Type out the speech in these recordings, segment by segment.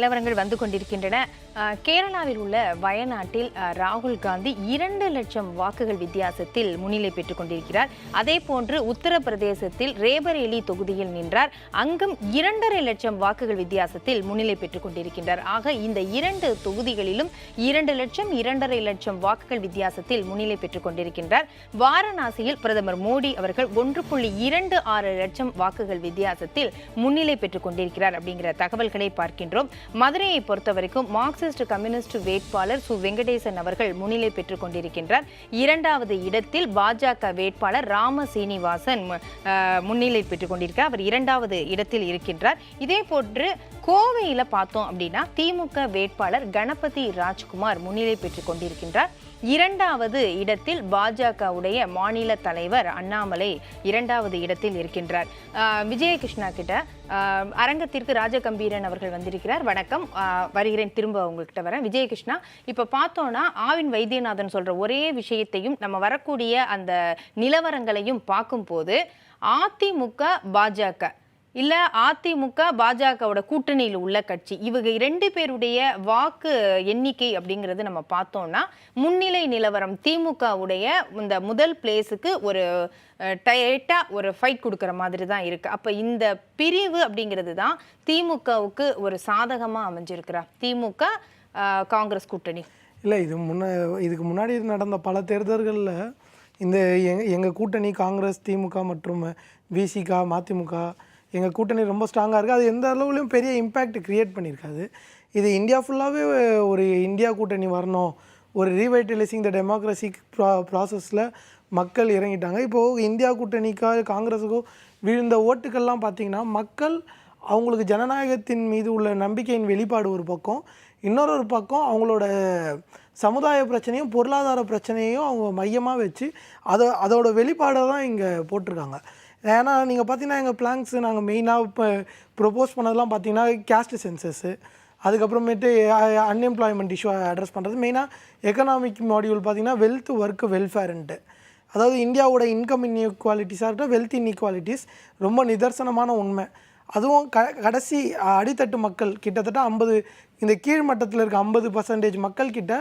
நிலவரங்கள் வந்து கொண்டிருக்கின்றன. கேரளாவில் உள்ள வயநாட்டில் ராகுல் காந்தி 2 லட்சம் வாக்குகள் வித்தியாசத்தில் முன்னிலை பெற்றுக் கொண்டிருக்கிறார். அதே போன்று உத்தரப்பிரதேசத்தில் ரேபரேலி தொகுதியில் நின்றார். அங்கும் 2.5 லட்சம் வாக்குகள் வித்தியாசத்தில் முன்னிலை பெற்றுக் கொண்டிருக்கின்றார். ஆக இந்த 2 தொகுதிகளிலும் 2 லட்சம் 2.5 லட்சம் வாக்குகள் வித்தியாசத்தில் முன்னிலை பெற்றுக் கொண்டிருக்கின்றார். வாரணாசியில் பிரதமர் மோடி அவர்கள் 1.26 லட்சம் வாக்குகள் வித்தியாசத்தில் முன்னிலை பெற்றுக் கொண்டிருக்கிறார் அப்படிங்கிற தகவல்களை பார்க்கின்றோம். மதுரையை பொறுத்தவரைக்கும் மார்க்சிஸ்ட் கம்யூனிஸ்ட் வேட்பாளர் சு வெங்கடேசன் அவர்கள் முன்னிலை பெற்றுக் கொண்டிருக்கின்றார். 2வது இடத்தில் பாஜக வேட்பாளர் ராம சீனிவாசன் முன்னிலை பெற்றுக் கொண்டிருக்கிறார். அவர் 2வது இடத்தில் இருக்கின்றார். இதே போன்று கோவையில பார்த்தோம் அப்படின்னா திமுக வேட்பாளர் கணபதி ராஜ்குமார் முன்னிலை பெற்றுக் கொண்டிருக்கின்றார். 2வது இடத்தில் பாஜகவுடைய மாநில தலைவர் அண்ணாமலை 2வது இடத்தில் இருக்கின்றார். விஜயகிருஷ்ணா கிட்ட அரங்கத்திற்கு ராஜகம்பீரன் அவர்கள் வந்திருக்கிறார். வணக்கம், வருகிறேன், திரும்ப உங்ககிட்ட வரேன். விஜயகிருஷ்ணா, இப்ப பார்த்தோம்னா ஆவின் வைத்தியநாதன் சொல்ற ஒரே விஷயத்தையும் நம்ம வரக்கூடிய அந்த நிலவரங்களையும் பார்க்கும் போது அதிமுக பாஜக இல்ல அதிமுக பாஜகவோட கூட்டணியில் உள்ள கட்சி இவங்க 2 பேருடைய வாக்கு எண்ணிக்கை அப்படிங்கிறது நம்ம பார்த்தோம்னா முன்னிலை நிலவரம் திமுகவுடைய இந்த முதல் பிளேஸுக்கு ஒரு டைட்டா ஒரு ஃபைட் கொடுக்குற மாதிரி தான் இருக்கு. அப்ப இந்த பிரிவு அப்படிங்கிறது தான் திமுகவுக்கு ஒரு சாதகமா அமைஞ்சிருக்கிறா திமுக காங்கிரஸ் கூட்டணி? இல்லை, இதுக்கு முன்னாடி நடந்த பல தேர்தல்களில் இந்த எங்கள் கூட்டணி காங்கிரஸ், திமுக மற்றும் விசிக, மதிமுக எங்கள் கூட்டணி ரொம்ப ஸ்ட்ராங்காக இருக்குது. அது எந்த அளவுலையும் பெரிய இம்பேக்ட் க்ரியேட் பண்ணியிருக்காது. இது இந்தியா ஃபுல்லாகவே ஒரு இந்தியா கூட்டணி வரணும், ஒரு ரீவைட்டலைசிங் த டெமோக்ரஸிக் ப்ராசஸில் மக்கள் இறங்கிட்டாங்க. இப்போது இந்தியா கூட்டணிக்காக காங்கிரஸுக்கோ விழுந்த ஓட்டுக்கள்லாம் பார்த்திங்கன்னா மக்கள் அவங்களுக்கு ஜனநாயகத்தின் மீது உள்ள நம்பிக்கையின் வெளிப்பாடு ஒரு பக்கம், இன்னொரு பக்கம் அவங்களோட சமுதாய பிரச்சனையும் பொருளாதார பிரச்சனையும் அவங்க மையமாக வச்சு அதோட வெளிப்பாடை தான் இங்கே போட்டிருக்காங்க. ஏன்னா நீங்கள் பார்த்தீங்கன்னா எங்கள் பிளான்ஸு நாங்கள் மெயினாக இப்போ ப்ரொப்போஸ் பண்ணதெல்லாம் பார்த்தீங்கன்னா கேஸ்ட் சென்சஸ்ஸு, அதுக்கப்புறமேட்டு அன்எம்ப்ளாய்மெண்ட் இஷ்யூ அட்ரஸ் பண்ணுறது, மெயினாக எக்கனாமிக் மாடியூல் பார்த்திங்கன்னா வெல்த் ஒர்க் வெல்ஃபேர்ன்ட்டு. அதாவது இந்தியாவோட இன்கம் இன்இக்வாலிட்டிஸாக இருக்கட்டும், வெல்த் இன்இக்வாலிட்டிஸ் ரொம்ப நிதர்சனமான உண்மை. அதுவும் கடைசி அடித்தட்டு மக்கள் கிட்டத்தட்ட 50, இந்த கீழ்மட்டத்தில் இருக்க 50% மக்கள்கிட்ட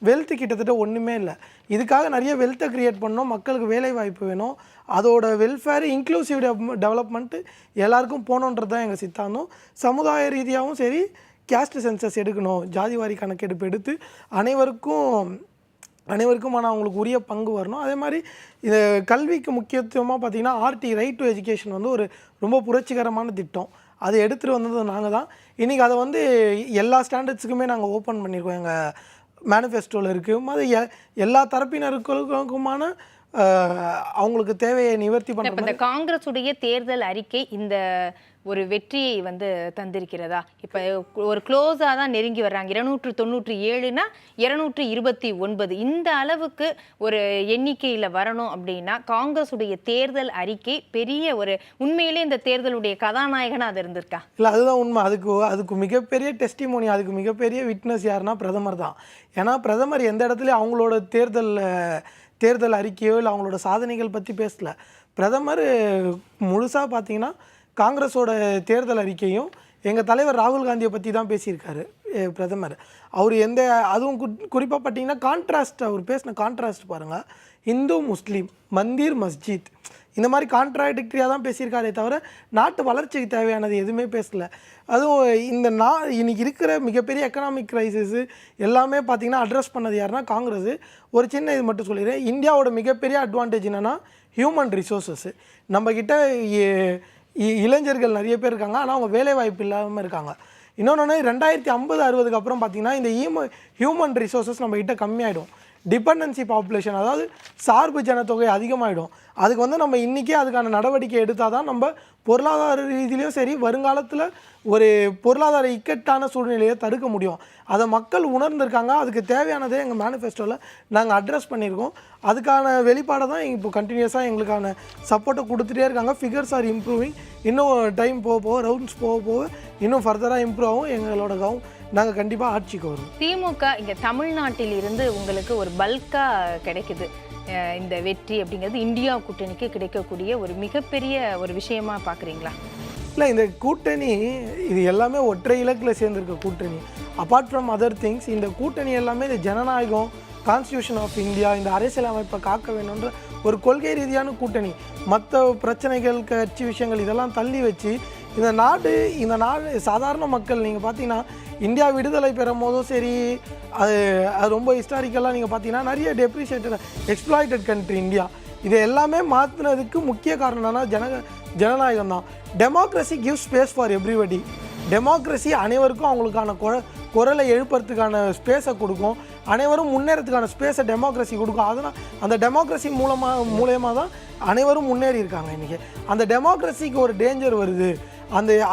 வெல்த்து கிட்டத்தட்ட ஒன்றுமே இல்லை. இதுக்காக நிறைய வெல்த்தை க்ரியேட் பண்ணணும், மக்களுக்கு வேலை வாய்ப்பு வேணும், அதோட வெல்ஃபேர் இன்க்ளூசிவ் டெவலப்மெண்ட்டு எல்லாருக்கும் போகணுன்றது தான் எங்கள் சித்தாந்தம். சமுதாய ரீதியாகவும் சரி, கேஸ்ட் சென்சஸ் எடுக்கணும், ஜாதிவாரி கணக்கெடுப்பு எடுத்து அனைவருக்குமான அவங்களுக்கு உரிய பங்கு வரணும். அதே மாதிரி இது கல்விக்கு முக்கியத்துவமாக பார்த்திங்கன்னா ஆர்டி ரைட் டு எஜுகேஷன் வந்து ஒரு ரொம்ப புரட்சிகரமான திட்டம். அதை எடுத்துகிட்டு வந்தது நாங்கள் தான். இன்றைக்கி அதை வந்து எல்லா ஸ்டாண்டர்ட்ஸுக்குமே நாங்கள் ஓப்பன் பண்ணியிருக்கோம், எங்கள் மேனிஃபெஸ்டோவில் இருக்குது. அது எல்லா தரப்பினருக்குமான அவங்களுக்கு தேவையை நிவர்த்தி பண்ண. இந்த காங்கிரஸுடைய தேர்தல் அறிக்கை இந்த ஒரு வெற்றியை வந்து தந்திருக்கிறதா? இப்போ ஒரு க்ளோஸாக தான் நெருங்கி வர்றாங்க. 297னா 229 இந்த அளவுக்கு ஒரு எண்ணிக்கையில் வரணும் அப்படின்னா காங்கிரஸுடைய தேர்தல் அறிக்கை பெரிய ஒரு உண்மையிலே இந்த தேர்தலுடைய கதாநாயகனாக அது இருந்திருக்கா? இல்லை, அதுதான் உண்மை. அதுக்கு மிகப்பெரிய டெஸ்டிமோனி, அதுக்கு மிகப்பெரிய விட்னஸ் யாருன்னா பிரதமர் தான். ஏன்னா பிரதமர் எந்த இடத்துலையும் அவங்களோட தேர்தல் அறிக்கையோ இல்லை அவங்களோட சாதனைகள் பற்றி பேசல. பிரதமர் முழுசாக பார்த்தீங்கன்னா காங்கிரஸோட தேர்தல் அறிக்கையும் எங்கள் தலைவர் ராகுல் காந்தியை பற்றி தான் பேசியிருக்காரு பிரதமர். அவர் அதுவும் குறிப்பாக பார்த்தீங்கன்னா கான்ட்ராஸ்ட், அவர் பேசின கான்ட்ராஸ்ட் பாருங்கள். இந்து முஸ்லீம், மந்திர் மஸ்ஜித், இந்த மாதிரி கான்ட்ராடிக்டரியாக தான் பேசியிருக்காரே தவிர நாட்டு வளர்ச்சிக்கு தேவையானது எதுவுமே பேசலை. அதுவும் இன்றைக்கி இருக்கிற மிகப்பெரிய எக்கனாமிக் க்ரைசிஸு எல்லாமே பார்த்திங்கன்னா அட்ரஸ் பண்ணது யாருன்னா காங்கிரஸ். ஒரு சின்ன இது மட்டும் சொல்லிடுறேன், இந்தியாவோட மிகப்பெரிய அட்வான்டேஜ் என்னென்னா ஹியூமன் ரிசோர்ஸஸ். நம்மக்கிட்ட இளைஞர்கள் நிறைய பேர் இருக்காங்க, ஆனால் அவங்க வேலை வாய்ப்பு இல்லாமல் இருக்காங்க. இன்னொன்று 2050-60க்கு அப்புறம் பார்த்திங்கன்னா இந்த ஹியூமன் ரிசோர்ஸஸ் நம்மக்கிட்ட கம்மியாயிடும். டிபெண்டன்சி பாப்புலேஷன், அதாவது சார்பு ஜனத்தொகை அதிகமாகிடும். அதுக்கு வந்து நம்ம இன்றைக்கே அதுக்கான நடவடிக்கை எடுத்தால் தான் நம்ம பொருளாதார ரீதியிலையும் சரி வருங்காலத்தில் ஒரு பொருளாதார இக்கட்டான சூழ்நிலையை தடுக்க முடியும். அதை மக்கள் உணர்ந்திருக்காங்க. அதுக்கு தேவையானதே எங்கள் மேனிஃபெஸ்டோவில் நாங்கள் அட்ரஸ் பண்ணியிருக்கோம். அதுக்கான வெளிப்பாடை தான் இப்போ கண்டினியூஸாக எங்களுக்கான சப்போர்ட்டை கொடுத்துட்டே இருக்காங்க. Figures R improving. இன்னும் டைம் போக ரவுண்ட்ஸ் போக இன்னும் ஃபர்தராக இம்ப்ரூவ் ஆகும். எங்களோட நாங்கள் கண்டிப்பாக ஆட்சிக்கு வரும். திமுக இங்கே தமிழ்நாட்டில் இருந்து உங்களுக்கு ஒரு பல்காக கிடைக்குது. இந்த வெற்றி அப்படிங்கிறது இந்தியா கூட்டணிக்கு கிடைக்கக்கூடிய ஒரு மிகப்பெரிய ஒரு விஷயமா பார்க்குறீங்களா? இல்லை இந்த கூட்டணி இது எல்லாமே ஒற்றை இலக்கில் சேர்ந்துருக்க கூட்டணி. அப்பார்ட் ஃப்ரம் அதர் திங்ஸ் இந்த கூட்டணி எல்லாமே இந்த ஜனநாயகம், கான்ஸ்டியூஷன் ஆஃப் இந்தியா, இந்த அரசியல் அமைப்பை காக்க வேணுன்ற ஒரு கொள்கை ரீதியான கூட்டணி. மற்ற பிரச்சனைகள், கட்சி விஷயங்கள் இதெல்லாம் தள்ளி வச்சு இந்த நாடு சாதாரண மக்கள் நீங்கள் பார்த்தீங்கன்னா இந்தியா விடுதலை பெறும் போதும் சரி, அது ரொம்ப ஹிஸ்டாரிக்கலாக நீங்கள் பார்த்தீங்கன்னா நிறைய டெப்ரிஷியேட்டட் எக்ஸ்ப்ளாய்டட் கண்ட்ரி இந்தியா. இது எல்லாமே மாற்றினதுக்கு முக்கிய காரணம் என்னன்னா ஜனநாயகம் தான். Democracy give space for everybody. Democracy அனைவருக்கும் அவங்களுக்கான குரலை எழுப்புறதுக்கான ஸ்பேஸை கொடுக்கும், அனைவரும் முன்னேறதுக்கான ஸ்பேஸை டெமோக்ரஸி கொடுக்கும். அதனால் அந்த டெமோக்ரஸி மூலயமா தான் அனைவரும் முன்னேறி இருக்காங்க. இன்றைக்கி அந்த டெமோக்ரஸிக்கு ஒரு டேஞ்சர் வருது,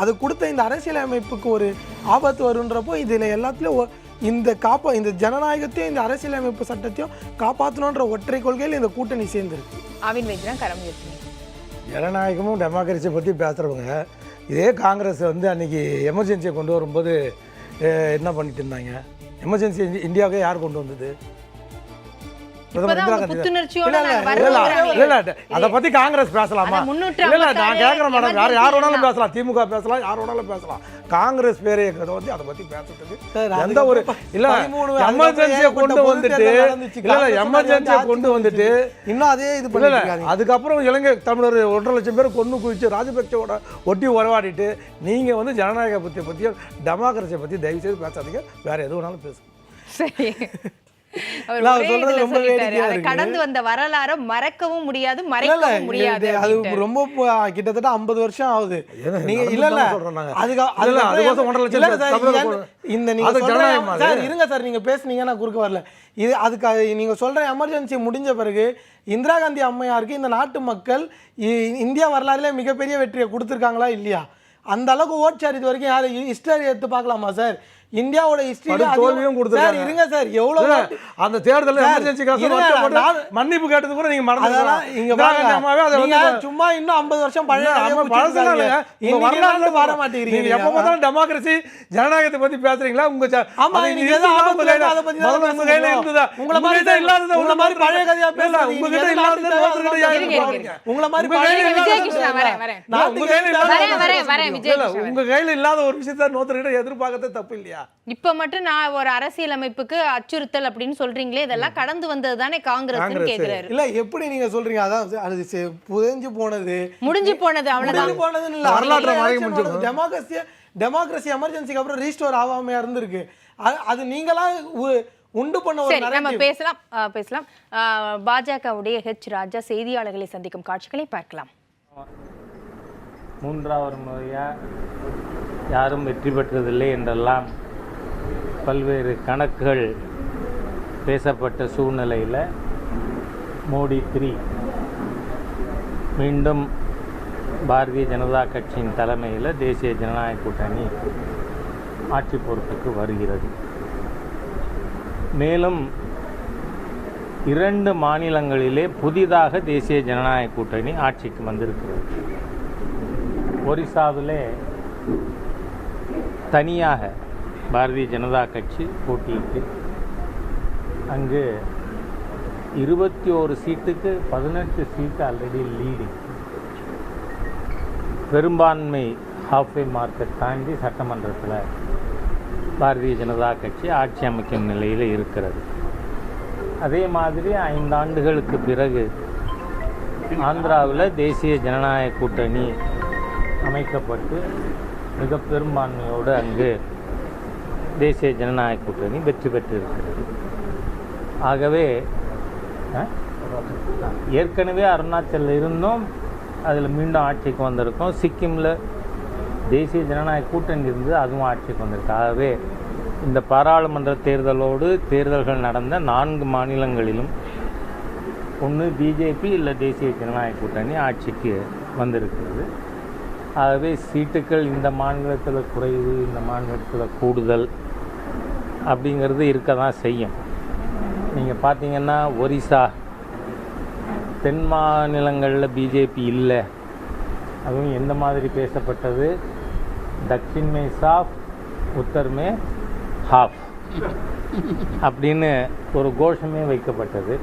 அது கொடுத்த இந்த அரசியலமைப்புக்கு ஒரு ஆபத்து வருன்றப்போ இதில் எல்லாத்துலேயும் இந்த ஜனநாயகத்தையும் இந்த அரசியலமைப்பு சட்டத்தையும் காப்பாற்றணுன்ற ஒற்றை கொள்கையில் இந்த கூட்டணி சேர்ந்துருக்கு. ஆவின் வைத்தியன் கரம் உயர்த்தி. ஜனநாயகமும் டெமோக்ரஸியை பற்றி பேசுகிறவங்க இதே காங்கிரஸ் வந்து அன்றைக்கி எமர்ஜென்சியை கொண்டு வரும்போது என்ன பண்ணிட்டு இருந்தாங்க? எமர்ஜென்சி இந்தியாவுக்கு யார் கொண்டு வந்தது? அதை பத்தி காங்கிரஸ் பேசலாமா? இல்ல நான் கேட்கிறேன் மேடம், யார் வேணாலும் பேசலாம், திமுக பேசலாம், யார் வேணாலும் பேசலாம். காங்கிரஸ் பேரை வந்து அதை பத்தி பேசுறதுக்கு எந்த ஒரு இல்ல எமர்ஜென்சியை கொண்டு வந்துட்டு இன்னும் அதே இது பண்ணல. அதுக்கப்புறம் இலங்கை தமிழர் 1.5 லட்சம் பேர் கொண்டு குவிச்சு ராஜபக்சேவோட ஒட்டி உறவாடிட்டு நீங்க வந்து ஜனநாயக பத்தியும் டெமோக்ரஸியை பத்தி தயவு செய்து பேசாதீங்க. வேற எது வேணாலும் பேசுங்க. சரி, கடந்து வந்த வரலாறு மறக்கவும் முடியாது, மறைக்கவும் முடியாது. அது ரொம்ப கிட்டத்தட்ட 50 வருஷம் ஆகுது. நீங்க இல்ல இருங்க சார், நீங்க பேசுனீங்க, நான் குறுக்க வரல. இது அதுக்கு நீங்க சொல்ற எமர்ஜென்சி முடிஞ்ச பிறகு இந்திரா காந்தி அம்மையாருக்கு இந்த நாட்டு மக்கள் இந்தியா வரலாறுல மிகப்பெரிய வெற்றியை கொடுத்துருக்காங்களா இல்லையா? அந்த அளவுக்கு ஓட்சார் இது வரைக்கும் யாரு ஹிஸ்டரி எடுத்து பார்க்கலாமா சார்? இந்தியாவோட ஹிஸ்டரி தோல்வியும் கொடுத்தாங்க. இருங்க சார், எவ்வளவு அந்த தேர்தல் எமர்ஜென்சி மன்னிப்பு கேட்டது கூட நீங்க மறந்துடலாம். நீங்க சும்மா இன்னும் 50 வருஷம் பழைய வர மாட்டேங்கிறீங்க. எப்ப பார்த்தாலும் டெமோக்ரஸி ஜனநாயகத்தை பத்தி பேசுறீங்களா? உங்க உங்களை மாதிரி இல்லாதது உங்களை மாதிரி பழைய கதையா பேசலாம். உங்ககிட்ட இல்லாதது உங்களை மாதிரி உங்க கையில இல்லாத ஒரு விஷயத்த இன்னொருத்தர்கிட்ட எதிர்பார்க்கறது தப்பு இல்லையா? இப்ப மட்டும் நான் ஒரு அரசியலமைப்புக்கு அச்சுறுத்தல் அப்படின்னு சொல்றீங்களே, இதெல்லாம் கடந்து வந்தது தானே காங்கிரஸ் கேக்குறாரு. இல்ல எப்படி நீங்க சொல்றீங்க? அதான் அது புதைஞ்சு போனது, முடிஞ்சு போனது, அவ்வளவுதான். போனதுன்னு இல்ல, வரலாற்று டெமோக்ரஸி எமர்ஜென்சிக்கு அப்புறம் ரீஸ்டோர் ஆகாமையா இருந்திருக்கு. அது நீங்களா உண்டு பண்ண ஒரு நம்ம பேசலாம். பாஜகவுடைய ஹெச் ராஜா செய்தியாளர்களை சந்திக்கும் காட்சிகளை பார்க்கலாம். 3வது முறையா யாரும் வெற்றி பெற்றதில்லை என்றெல்லாம் பல்வேறு கணக்குகள் பேசப்பட்ட சூழ்நிலையில் மோடி 3 மீண்டும் பாரதிய ஜனதா கட்சியின் தலைமையில் தேசிய ஜனநாயக கூட்டணி ஆட்சி பொறுப்புக்கு வருகிறது. மேலும் 2 மாநிலங்களிலே புதிதாக தேசிய ஜனநாயக கூட்டணி ஆட்சிக்கு வந்திருக்கிறது. ஒரிசாவிலே தனியாக பாரதிய ஜனதா கட்சி போட்டியிட்டு அங்கு 21 சீட்டுக்கு 18 சீட்டு ஆல்ரெடி லீடிங். பெரும்பான்மை ஹாஃப்வே மார்க்கை தாண்டி சட்டமன்றத்தில் பாரதிய ஜனதா கட்சி ஆட்சி அமைக்கும் நிலையில் இருக்கிறது. அதே மாதிரி 5 ஆண்டுகளுக்கு பிறகு ஆந்திராவில் தேசிய ஜனநாயக கூட்டணி அமைக்கப்பட்டு மிக பெரும்பான்மையோடு அங்கு தேசிய ஜனநாயக கூட்டணி வெற்றி பெற்றிருக்கிறது. ஆகவே ஏற்கனவே அருணாச்சலில் இருந்தோம், அதில் மீண்டும் ஆட்சிக்கு வந்திருக்கோம். சிக்கிமில் தேசிய ஜனநாயக கூட்டணி இருந்தது, அதுவும் ஆட்சிக்கு வந்திருக்கு. ஆகவே இந்த பாராளுமன்ற தேர்தலோடு தேர்தல்கள் நடந்த 4 மாநிலங்களிலும் ஒன்று பிஜேபி இல்லை தேசிய ஜனநாயக கூட்டணி ஆட்சிக்கு வந்திருக்கிறது. ஆகவே சீட்டுக்கள் இந்த மாநிலத்தில் குறைவு, இந்த மாநிலத்தில் கூடுதல் அப்படிங்கிறது இருக்க தான் செய்யும். நீங்கள் பார்த்தீங்கன்னா ஒரிசா, தென் மாநிலங்களில் பிஜேபி இல்லை, அதுவும் எந்த மாதிரி பேசப்பட்டது? தக்ஷின் மே சாஃப், உத்தர் மே ஹாஃப் அப்படின்னு ஒரு கோஷமே வைக்கப்பட்டது.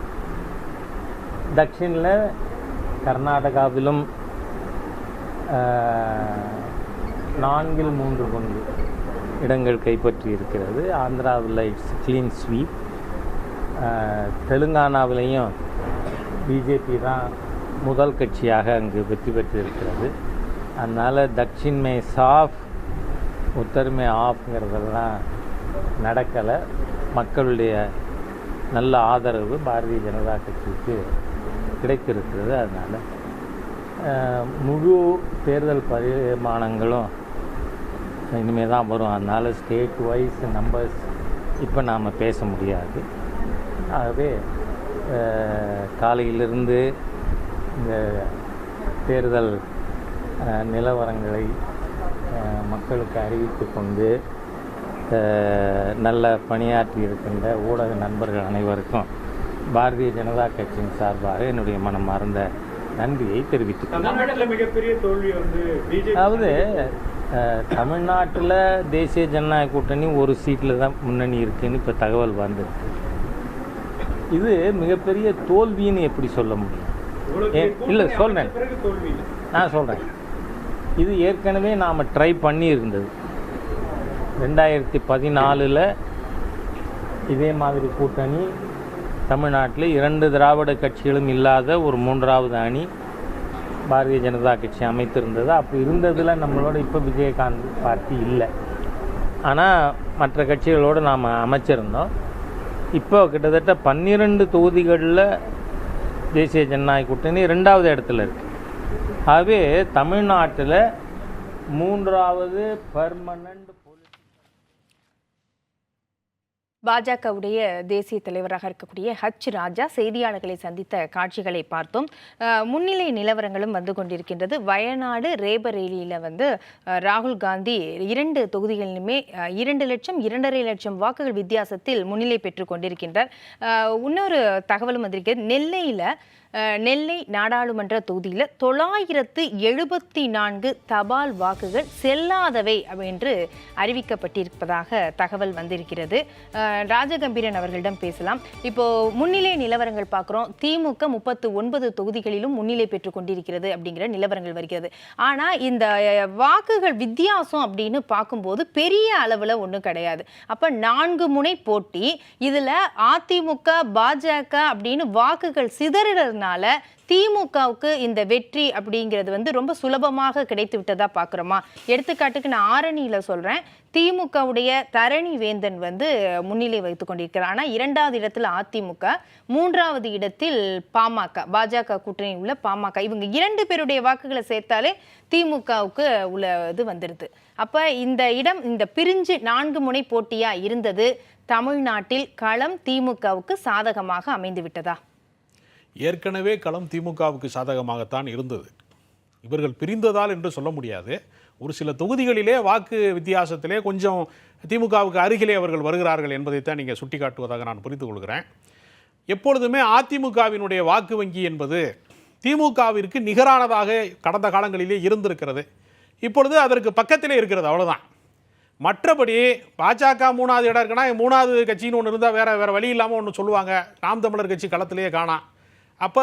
தக்ஷினில் கர்நாடகாவிலும் 4 3 இடங்கள் கைப்பற்றி இருக்கிறது. ஆந்திராவில் இட்ஸ் க்ளீன் ஸ்வீப். தெலுங்கானாவிலையும் பிஜேபி தான் முதல் கட்சியாக அங்கு வெற்றி பெற்று இருக்கிறது. அதனால் தக்ஷின் மே சாஃப் உத்தர் மே ஆஃப்ங்கிறதெல்லாம் நடக்கலை. மக்களுடைய நல்ல ஆதரவு பாரதிய ஜனதா கட்சிக்கு கிடைத்திருக்கிறது. அதனால் முழு தேர்தல் பரிமாணங்களும் இனிமேல் தான் வரும். அதனால் ஸ்டேட் வைஸ் நம்பர்ஸ் இப்போ நாம் பேச முடியாது. ஆகவே காலையிலிருந்து இந்த தேர்தல் நிலவரங்களை மக்களுக்கு அறிவித்து கொண்டு நல்ல பணியாற்றி இருக்கின்ற ஊடக நண்பர்கள் அனைவருக்கும் பாரதிய ஜனதா கட்சியின் சார்பாக என்னுடைய மனமார்ந்த நன்றியை தெரிவித்துக் கொள்கிறேன். மிகப்பெரிய தோல்வி வந்து அதாவது தமிழ்நாட்டில் தேசிய ஜனநாயக கூட்டணி ஒரு சீட்டில் தான் முன்னணி இருக்குன்னு இப்போ தகவல் வந்திருக்கு. இது மிகப்பெரிய தோல்வின்னு எப்படி சொல்ல முடியும்? இல்லை சொல்கிறேன், நான் சொல்கிறேன். இது ஏற்கனவே நாம் ட்ரை பண்ணி இருந்தது. 2014 இதே மாதிரி கூட்டணி தமிழ்நாட்டில் 2 திராவிட கட்சிகளும் இல்லாத ஒரு 3வது அணி பாரதிய ஜனதா கட்சி அமைத்திருந்தது. அப்போ இருந்ததில் நம்மளோட இப்போ விஜயகாந்த் பார்ட்டி இல்லை. ஆனால் மற்ற கட்சிகளோடு நாம் அமைச்சிருந்தோம். இப்போ கிட்டத்தட்ட 12 தொகுதிகளில் தேசிய ஜனநாயக கூட்டணி 2வது இடத்துல இருக்குது. ஆகவே தமிழ்நாட்டில் 3வது பெர்மனண்ட் பாஜகவுடைய தேசிய தலைவராக இருக்கக்கூடிய ராஜா செய்தியாளர்களை சந்தித்த காட்சிகளை பார்த்தோம். முன்னிலை நிலவரங்களும் வந்து கொண்டிருக்கின்றது. வயநாடு ரேபரேலியில் வந்து ராகுல் காந்தி 2 தொகுதிகளிலுமே 2 லட்சம் 2.5 லட்சம் வாக்குகள் வித்தியாசத்தில் முன்னிலை பெற்று கொண்டிருக்கின்றார். இன்னொரு தகவலும் வந்திருக்கிறது. நெல்லை நாடாளுமன்ற தொகுதியில் 974 தபால் வாக்குகள் செல்லாதவை என்று அறிவிக்கப்பட்டிருப்பதாக தகவல் வந்திருக்கிறது. ராஜகம்பீரன் அவர்களிடம் பேசலாம். இப்போ முன்னிலை நிலவரங்கள் பார்க்குறோம். திமுக 39 தொகுதிகளிலும் முன்னிலை பெற்று கொண்டிருக்கிறது அப்படிங்கிற நிலவரங்கள் வருகிறது. ஆனால் இந்த வாக்குகள் வித்தியாசம் அப்படின்னு பார்க்கும்போது பெரிய அளவில் ஒன்றும் கிடையாது. அப்போ 4 முனை போட்டி. இதில் அதிமுக பாஜக அப்படின்னு வாக்குகள் சிதறதுனால திமுகவுக்கு இந்த வெற்றி அப்படிங்கிறது வந்து ரொம்ப சுலபமாக கிடைத்து விட்டதா பார்க்குறோமா? எடுத்துக்காட்டுக்கு நான் ஆரணியில் சொல்கிறேன். திமுகவுடைய தரணி வேந்தன் வந்து முன்னிலை வைத்து கொண்டிருக்கிறார். ஆனால் 2வது இடத்தில் அதிமுக, 3வது இடத்தில் பாமக, பாஜக கூட்டணி உள்ள பாமக. இவங்க 2 பேருடைய வாக்குகளை சேர்த்தாலே திமுகவுக்கு உள்ள இது வந்துடுது. அப்போ இந்த பிரிஞ்சு 4 முனை போட்டியாக இருந்தது தமிழ்நாட்டில் களம் திமுகவுக்கு சாதகமாக அமைந்து விட்டதா? ஏற்கனவே களம் திமுகவுக்கு சாதகமாகத்தான் இருந்தது. இவர்கள் பிரிந்ததால் என்று சொல்ல முடியாது. ஒரு சில தொகுதிகளிலே வாக்கு வித்தியாசத்திலே கொஞ்சம் திமுகவுக்கு அருகிலே அவர்கள் வருகிறார்கள் என்பதைத்தான் நீங்கள் சுட்டிக்காட்டுவதாக நான் புரிந்து கொள்கிறேன். எப்பொழுதுமே அதிமுகவினுடைய வாக்கு வங்கி என்பது திமுகவிற்கு நிகரானதாக கடந்த காலங்களிலே இருந்திருக்கிறது. இப்பொழுது அதற்கு பக்கத்திலே இருக்கிறது, அவ்வளோதான். மற்றபடி பாஜக 3வது இடம் இருக்குன்னா 3வது கட்சின்னு ஒன்று இருந்தால் வேறு வழி இல்லாமல் ஒன்று சொல்லுவாங்க. நாம் தமிழர் கட்சி களத்திலேயே காணாம். அப்போ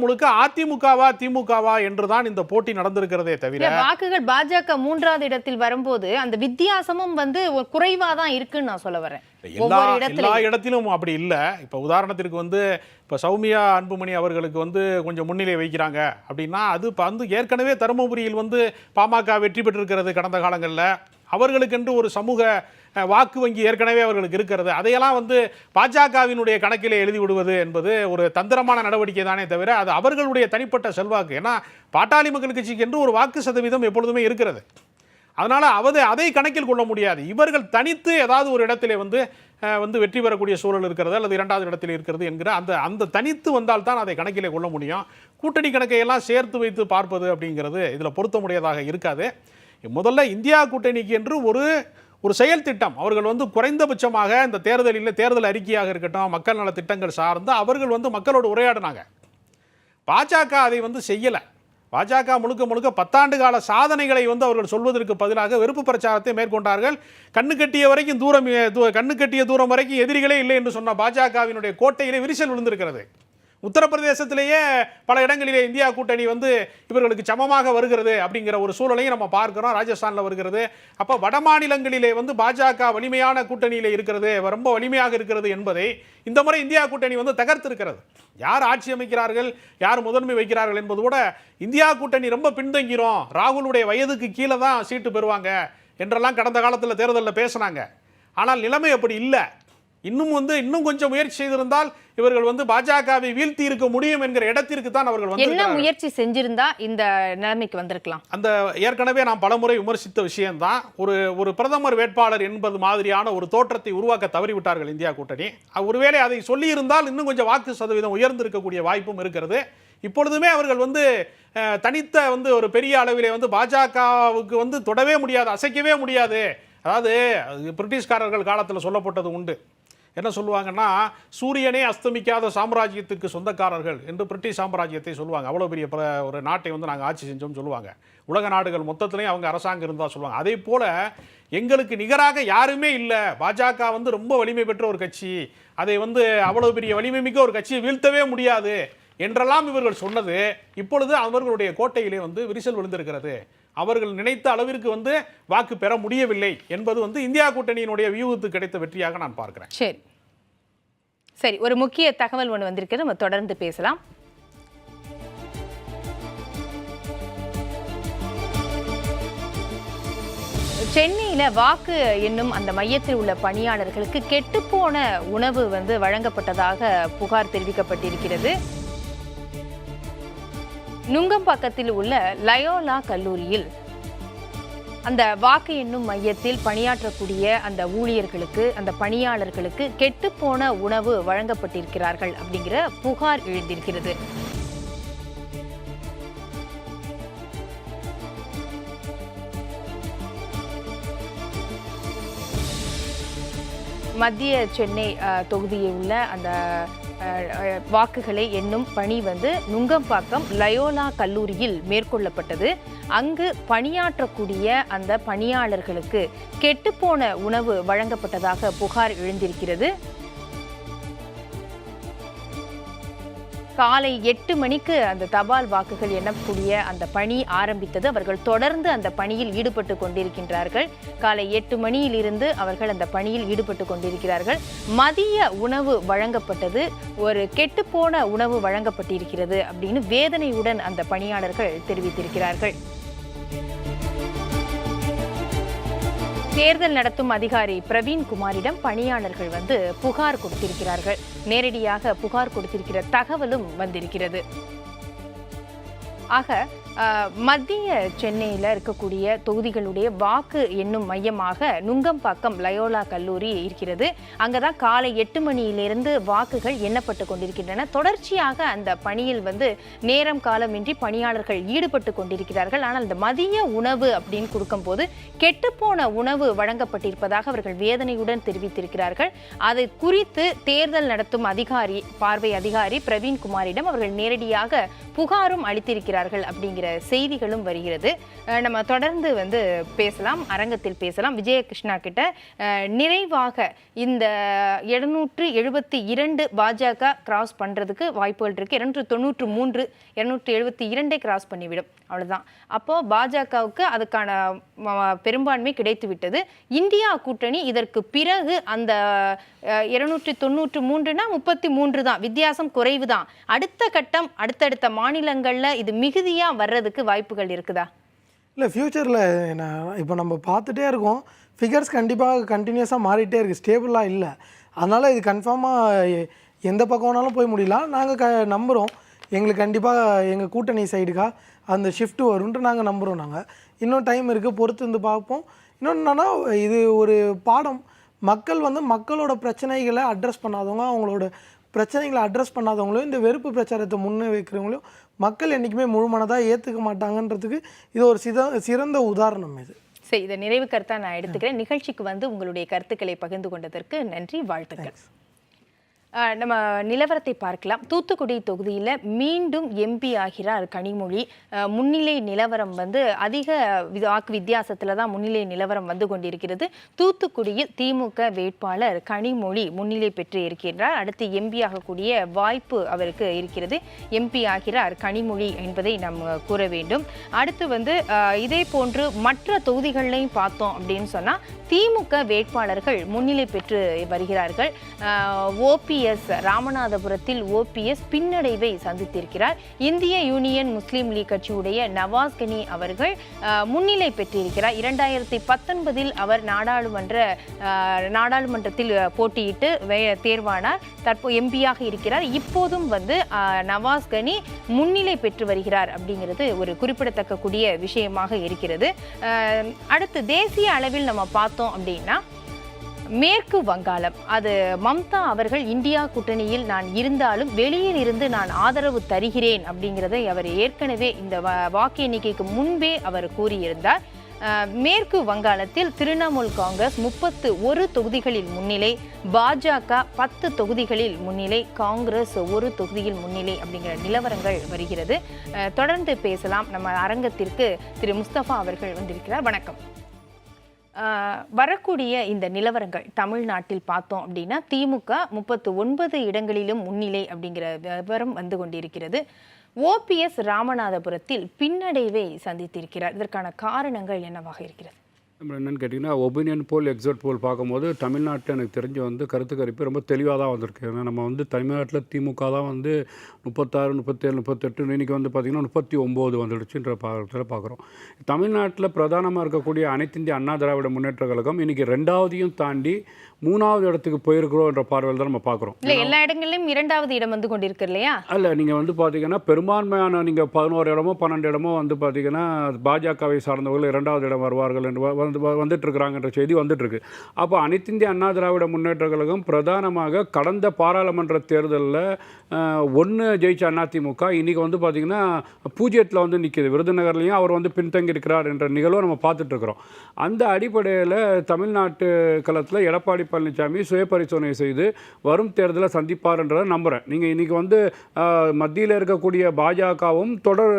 முழுக்க அதிமுகவா திமுகவா என்றுதான் இந்த போட்டி நடந்திருக்கிறதே தவிர வாக்குகள் பாஜக 3வது இடத்தில் வரும்போது அந்த வித்தியாசமும் வந்து குறைவாக தான் இருக்குன்னு நான் சொல்ல வரேன். எல்லா இடத்திலும் அப்படி இல்லை. இப்போ உதாரணத்திற்கு வந்து இப்போ சௌமியா அன்புமணி அவர்களுக்கு வந்து கொஞ்சம் முன்னிலை வைக்கிறாங்க அப்படின்னா அது இப்போ வந்து ஏற்கனவே தருமபுரியில் வந்து பாமக வெற்றி பெற்றிருக்கிறது கடந்த காலங்களில். அவர்களுக்கென்று ஒரு சமூக வாக்கு வங்கி ஏற்கனவே அவர்களுக்கு இருக்கிறது. அதையெல்லாம் வந்து பாஜகவினுடைய கணக்கிலே எழுதி விடுவது என்பது ஒரு தந்திரமான நடவடிக்கை தானே தவிர அது அவர்களுடைய தனிப்பட்ட செல்வாக்கு. ஏன்னா பாட்டாளி மக்கள் கட்சிக்கு என்று ஒரு வாக்கு சதவீதம் எப்பொழுதுமே இருக்கிறது. அதனால் அதை கணக்கில் கொள்ள முடியாது. இவர்கள் தனித்து ஏதாவது ஒரு இடத்திலே வந்து வெற்றி பெறக்கூடிய சூழல் இருக்கிறது அல்லது 2வது இடத்தில் இருக்கிறது என்கிற அந்த தனித்து வந்தால் தான் அதை கணக்கிலே கொள்ள முடியும். கூட்டணி கணக்கையெல்லாம் சேர்த்து வைத்து பார்ப்பது அப்படிங்கிறது இதில் பொருத்த முடியாதாக இருக்காது. முதல்ல இந்தியா கூட்டணிக்கு என்று ஒரு செயல் திட்டம் அவர்கள் வந்து குறைந்தபட்சமாக இந்த தேர்தல் அறிக்கையாக இருக்கட்டும், மக்கள் நல திட்டங்கள் சார்ந்து அவர்கள் வந்து மக்களோடு உரையாடினாங்க. பாஜக அதை வந்து செய்யலை. பாஜக முழுக்க 10 ஆண்டு கால சாதனைகளை வந்து அவர்கள் சொல்வதற்கு பதிலாக வெறுப்பு பிரச்சாரத்தை மேற்கொண்டார்கள். கண்ணு கட்டிய தூரம் வரைக்கும் எதிரிகளே இல்லை என்று சொன்ன பாஜகவினுடைய கோட்டையிலே விரிசல் விழுந்திருக்கிறது. உத்தரப்பிரதேசத்திலேயே பல இடங்களிலே இந்தியா கூட்டணி வந்து இவர்களுக்கு சமமாக வருகிறது அப்படிங்கிற ஒரு சூழலையும் நம்ம பார்க்கிறோம். ராஜஸ்தானில் வருகிறது. அப்போ வட மாநிலங்களிலே வந்து பாஜக வலிமையான கூட்டணியில் இருக்கிறது, ரொம்ப வலிமையாக இருக்கிறது என்பதை இந்த முறை இந்தியா கூட்டணி வந்து தகர்த்திருக்கிறது. யார் ஆட்சி அமைக்கிறார்கள், யார் முதன்மை வைக்கிறார்கள் என்பது கூட இந்தியா கூட்டணி ரொம்ப பின்தங்கிறோம், ராகுலுடைய வயதுக்கு கீழே தான் சீட்டு பெறுவாங்க என்றெல்லாம் கடந்த காலத்தில் தேர்தலில் பேசினாங்க. ஆனால் நிலைமை அப்படி இல்லை. இன்னும் கொஞ்சம் முயற்சி செய்திருந்தால் இவர்கள் வந்து பாஜகவை வீழ்த்தி இருக்க முடியும் என்கிற இடத்திற்கு தான் அவர்கள் வந்து என்ன முயற்சி செஞ்சிருந்தா இந்த நிலைமைக்கு வந்திருக்கலாம். அந்த ஏற்கனவே நாம் பலமுறை விமர்சித்த விஷயம்தான். ஒரு பிரதமர் வேட்பாளர் என்பது மாதிரியான ஒரு தோற்றத்தை உருவாக்க தவறிவிட்டார்கள் இந்தியா கூட்டணி. ஒருவேளை அதை சொல்லியிருந்தால் இன்னும் கொஞ்சம் வாக்கு சதவீதம் உயர்ந்திருக்கக்கூடிய வாய்ப்பும் இருக்கிறது. இப்பொழுதுமே அவர்கள் வந்து தனித்த வந்து ஒரு பெரிய அளவிலே வந்து பாஜகவுக்கு வந்து தொடவே முடியாது, அசைக்கவே முடியாது. அதாவது பிரிட்டிஷ்காரர்கள் காலத்தில் சொல்லப்பட்டது உண்டு. என்ன சொல்லுவாங்கன்னா, சூரியனே அஸ்தமிக்காத சாம்ராஜ்யத்துக்கு சொந்தக்காரர்கள் என்று பிரிட்டிஷ் சாம்ராஜ்யத்தை சொல்லுவாங்க. அவ்வளோ பெரிய ஒரு நாட்டை வந்து நாங்கள் ஆட்சி செஞ்சோம்னு சொல்லுவாங்க. உலக நாடுகள் மொத்தத்திலையும் அவங்க அரசாங்கம் இருந்தால் சொல்லுவாங்க. அதே போல் எங்களுக்கு நிகராக யாருமே இல்லை, பாஜக வந்து ரொம்ப வலிமை பெற்ற ஒரு கட்சி, அதை வந்து அவ்வளோ பெரிய வலிமை மிக்க ஒரு கட்சியை வீழ்த்தவே முடியாது என்றெல்லாம் இவர்கள் சொன்னது இப்பொழுது அவர்களுடைய கோட்டையிலே வந்து விரிசல் விழுந்திருக்கிறது. அவர்கள் நினைத்த அளவிற்கு வந்து வாக்கு பெற முடியவில்லை என்பது வந்து இந்தியா கூட்டணியினுடைய வியூகத்துக்கு கிடைத்த வெற்றியாக நான் பார்க்கிறேன். சரி, ஒரு முக்கிய தகவல் ஒன்று வந்திருக்கிறது, நம்ம தொடர்ந்து பேசலாம். சென்னையில வாக்கு என்னும் அந்த மையத்தில் உள்ள பணியாளர்களுக்கு கெட்டுப்போன உணவு வந்து வழங்கப்பட்டதாக புகார் தெரிவிக்கப்பட்டிருக்கிறது. நுங்கம்பாக்கத்தில் உள்ள லயோலா கல்லூரியில் அந்த வாக்கு எண்ணும் மையத்தில் பணியாற்றக்கூடிய அந்த ஊழியர்களுக்கு, அந்த பணியாளர்களுக்கு கெட்டுப்போன உணவு வழங்கப்பட்டிருக்கிறார்கள் அப்படிங்கிற புகார் எழுந்திருக்கிறது. மத்திய சென்னை தொகுதியில் உள்ள அந்த வாக்குகளை எண்ணும் பணி வந்து நுங்கம்பாக்கம் லயோலா கல்லூரியில் மேற்கொள்ளப்பட்டது. அங்கு பணியாற்றக்கூடிய அந்த பணியாளர்களுக்கு கெட்டுப்போன உணவு வழங்கப்பட்டதாக புகார் எழுந்திருக்கிறது. காலை 8 மணிக்கு அந்த தபால் வாக்குகள் எண்ணக்கூடிய அந்த பணி ஆரம்பித்தது. அவர்கள் தொடர்ந்து அந்த பணியில் ஈடுபட்டு கொண்டிருக்கின்றார்கள். காலை 8 மணியிலிருந்து அவர்கள் அந்த பணியில் ஈடுபட்டு கொண்டிருக்கிறார்கள். மதிய உணவு வழங்கப்பட்டது, ஒரு கெட்டுப்போன உணவு வழங்கப்பட்டிருக்கிறது அப்படின்னு வேதனையுடன் அந்த பணியாளர்கள் தெரிவித்திருக்கிறார்கள். தேர்தல் நடத்தும் அதிகாரி பிரவீன் குமாரிடம் பணியாளர்கள் வந்து புகார் கொடுத்திருக்கிறார்கள். நேரடியாக புகார் கொடுத்திருக்கிற தகவலும் வந்திருக்கிறது. ஆக மத்திய சென்னையில் இருக்கக்கூடிய தொகுதிகளுடைய வாக்கு எண்ணும் மையமாக நுங்கம்பாக்கம் லயோலா கல்லூரி இருக்கிறது. அங்கே தான் காலை 8 மணியிலிருந்து வாக்குகள் எண்ணப்பட்டு கொண்டிருக்கின்றன. தொடர்ச்சியாக அந்த பணியில் வந்து நேரம் காலமின்றி பணியாளர்கள் ஈடுபட்டு கொண்டிருக்கிறார்கள். ஆனால் இந்த மதிய உணவு அப்படின்னு கொடுக்கும்போது கெட்டுப்போன உணவு வழங்கப்பட்டிருப்பதாக அவர்கள் வேதனையுடன் தெரிவித்திருக்கிறார்கள். அதை குறித்து தேர்தல் நடத்தும் பார்வை அதிகாரி பிரவீன் குமாரிடம் அவர்கள் நேரடியாக புகாரும் அளித்திருக்கிறார்கள் அப்படிங்கிற செய்திகளும் வருகிறது. நம்ம தொடர்ந்து வந்து பேசலாம், அரங்கத்தில் பேசலாம். விஜயகிருஷ்ணா கிட்ட நிறைவாக இந்த 272 பாஜக கிராஸ் பண்றதுக்கு வாய்ப்புகள் இருக்கு. 293 272 கிராஸ் பண்ணிவிடும், அவ்வளவுதான். அப்போ பாஜகவுக்கு அதுக்கான பெரும்பான்மை கிடைத்து விட்டது. இந்தியா கூட்டணி இதற்கு பிறகு அந்த 293னா 33 தான், வித்தியாசம் குறைவு தான். அடுத்த கட்டம் அடுத்தடுத்த மாநிலங்கள்ல இது மிகுதியா வர்றதுக்கு வாய்ப்புகள் இருக்குதா? இல்லை, ஃப்யூச்சரில் இப்போ நம்ம பார்த்துட்டே இருக்கோம், ஃபிகர்ஸ் கண்டிப்பாக கண்டினியூஸாக மாறிட்டே இருக்குது, ஸ்டேபிளாக இல்லை. அதனால் இது கன்ஃபார்மாக எந்த பக்கம் வேணாலும் போய் முடியலாம். நாங்கள் நம்புகிறோம், எங்களுக்கு கண்டிப்பாக எங்கள் கூட்டணி சைடுக்கா அந்த ஷிஃப்ட் வரும்ன்ட்டு நாங்கள் நம்புகிறோம். நாங்கள் இன்னும் டைம் இருக்குது, பொறுத்து வந்து பார்ப்போம். இன்னொன்று என்னன்னா, இது ஒரு பாடம். மக்கள் வந்து மக்களோட பிரச்சனைகளை அட்ரஸ் பண்ணாதவங்க, அவங்களோட பிரச்சனைகளை அட்ரஸ் பண்ணாதவங்களும், இந்த வெறுப்பு பிரச்சாரத்தை முன்னே வைக்கிறவங்களையும் மக்கள் என்றைக்குமே முழுமனதாக ஏற்றுக்க மாட்டாங்கன்றதுக்கு இது ஒரு சிறந்த உதாரணம். இது சரி, இதை நிறைவு கருத்தாக நான் எடுத்துக்கிறேன். நிகழ்ச்சிக்கு வந்து உங்களுடைய கருத்துக்களை பகிர்ந்து கொண்டதற்கு நன்றி, வாழ்த்துக்கள். நம்ம நிலவரத்தை பார்க்கலாம். தூத்துக்குடி தொகுதியில் மீண்டும் எம்பி ஆகிறார் கனிமொழி. முன்னிலை நிலவரம் வந்து அதிக வாக்கு வித்தியாசத்தில் தான் முன்னிலை நிலவரம் வந்து கொண்டிருக்கிறது. தூத்துக்குடியில் திமுக வேட்பாளர் கனிமொழி முன்னிலை பெற்று இருக்கின்றார். அடுத்து எம்பி ஆகக்கூடிய வாய்ப்பு அவருக்கு இருக்கிறது. எம்பி ஆகிறார் கனிமொழி என்பதை நாம் கூற வேண்டும். அடுத்து வந்து இதே போன்று மற்ற தொகுதிகளையும் பார்த்தோம் அப்படின்னு சொன்னால் திமுக வேட்பாளர்கள் முன்னிலை பெற்று வருகிறார்கள். ஓபிஎஸ் ராமநாதபுரத்தில் ஓபிஎஸ் பின்னடைவை சந்தித்திருக்கிறார். இந்திய யூனியன் முஸ்லீம் லீக் கட்சியுடைய நவாஸ் கனி அவர்கள் முன்னிலை பெற்றிருக்கிறார். 2019 அவர் நாடாளுமன்றத்தில் போட்டியிட்டு தேர்வானார். தற்போது எம்பியாக இருக்கிறார். இப்போதும் வந்து நவாஸ் கனி முன்னிலை பெற்று வருகிறார் அப்படிங்கிறது ஒரு குறிப்பிடத்தக்க கூடிய விஷயமாக இருக்கிறது. அடுத்து தேசிய அளவில் நம்ம பார்த்தோம் அப்படின்னா மேற்கு வங்காளம், அது மம்தா அவர்கள் இந்தியா கூட்டணியில் நான் இருந்தாலும் வெளியில் இருந்து நான் ஆதரவு தருகிறேன் அப்படிங்கிறதை அவர் ஏற்கனவே இந்த வாக்கு எண்ணிக்கைக்கு முன்பே அவர் கூறியிருந்தார். மேற்கு வங்காளத்தில் திரிணாமுல் காங்கிரஸ் 31 தொகுதிகளில் முன்னிலை, பாஜக 10 தொகுதிகளில் முன்னிலை, காங்கிரஸ் 1 தொகுதியில் முன்னிலை அப்படிங்கிற நிலவரங்கள் வருகிறது. தொடர்ந்து பேசலாம். நம்ம அரங்கத்திற்கு திரு முஸ்தபா அவர்கள் வந்திருக்கிறார். வணக்கம். வரக்கூடிய இந்த நிலவரங்கள் தமிழ்நாட்டில் பார்த்தோம் அப்படின்னா திமுக 39 இடங்களிலும் முன்னிலை அப்படிங்கிற விவரம் வந்து கொண்டிருக்கிறது. ஓபிஎஸ் ராமநாதபுரத்தில் பின்னடைவை சந்தித்திருக்கிறார். இதற்கான காரணங்கள் என்னவாக இருக்கிறது? என்னென்னு கேட்டிங்கன்னா, ஒப்பீனியன் போல் எக்ஸிட் போல் பார்க்கும்போது தமிழ்நாட்டில் எனக்கு தெரிஞ்சு வந்து கருத்து கணிப்பு ரொம்ப தெளிவாக தான் வந்திருக்கு. ஏன்னா நம்ம வந்து தமிழ்நாட்டில் திமுக தான் வந்து 36, 37, 38 இன்றைக்கி வந்து பார்த்திங்கன்னா 39 வந்துடுச்சுன்ற பாகத்தில் பார்க்குறோம். தமிழ்நாட்டில் பிரதானமாக இருக்கக்கூடிய அனைத்து இந்திய அண்ணா திராவிட முன்னேற்ற கழகம் இன்றைக்கி 2வதையும் தாண்டி 3வது இடத்துக்கு போயிருக்கிறோம் என்ற பார்வையில் தான் நம்ம பார்க்குறோம். இல்லை, எல்லா இடங்களிலும் 2வது இடம் வந்து கொண்டிருக்கு இல்லையா? அல்ல, நீங்கள் வந்து பார்த்தீங்கன்னா பெரும்பான்மையான நீங்கள் 11 இடமோ 12 இடமோ வந்து பார்த்தீங்கன்னா பாஜகவை சார்ந்தவர்கள் 2வது இடம் வருவார்கள் என்று வந்துட்டு இருக்கிறாங்கன்ற செய்தி வந்துட்டுருக்கு. அப்போ அனைத்து இந்திய அண்ணா திராவிட முன்னேற்ற கழகம் பிரதானமாக கடந்த பாராளுமன்ற தேர்தலில் 1 ஜெயிச்ச அதிமுக இன்றைக்கி வந்து பார்த்திங்கன்னா 0 வந்து நிற்கிது. விருதுநகர்லையும் அவர் வந்து பின்தங்கி இருக்கிறார் என்ற நிகழ்வை நம்ம பார்த்துட்ருக்குறோம். அந்த அடிப்படையில் தமிழ்நாட்டு களத்தில் எடப்பாடி பழனிசாமி சுய பரிசோதனை செய்து வரும் தேர்தலை சந்திப்பார் என்றதை நம்புகிறேன். நீங்கள் இன்றைக்கி வந்து மத்தியில் இருக்கக்கூடிய பாஜகவும் தொடர்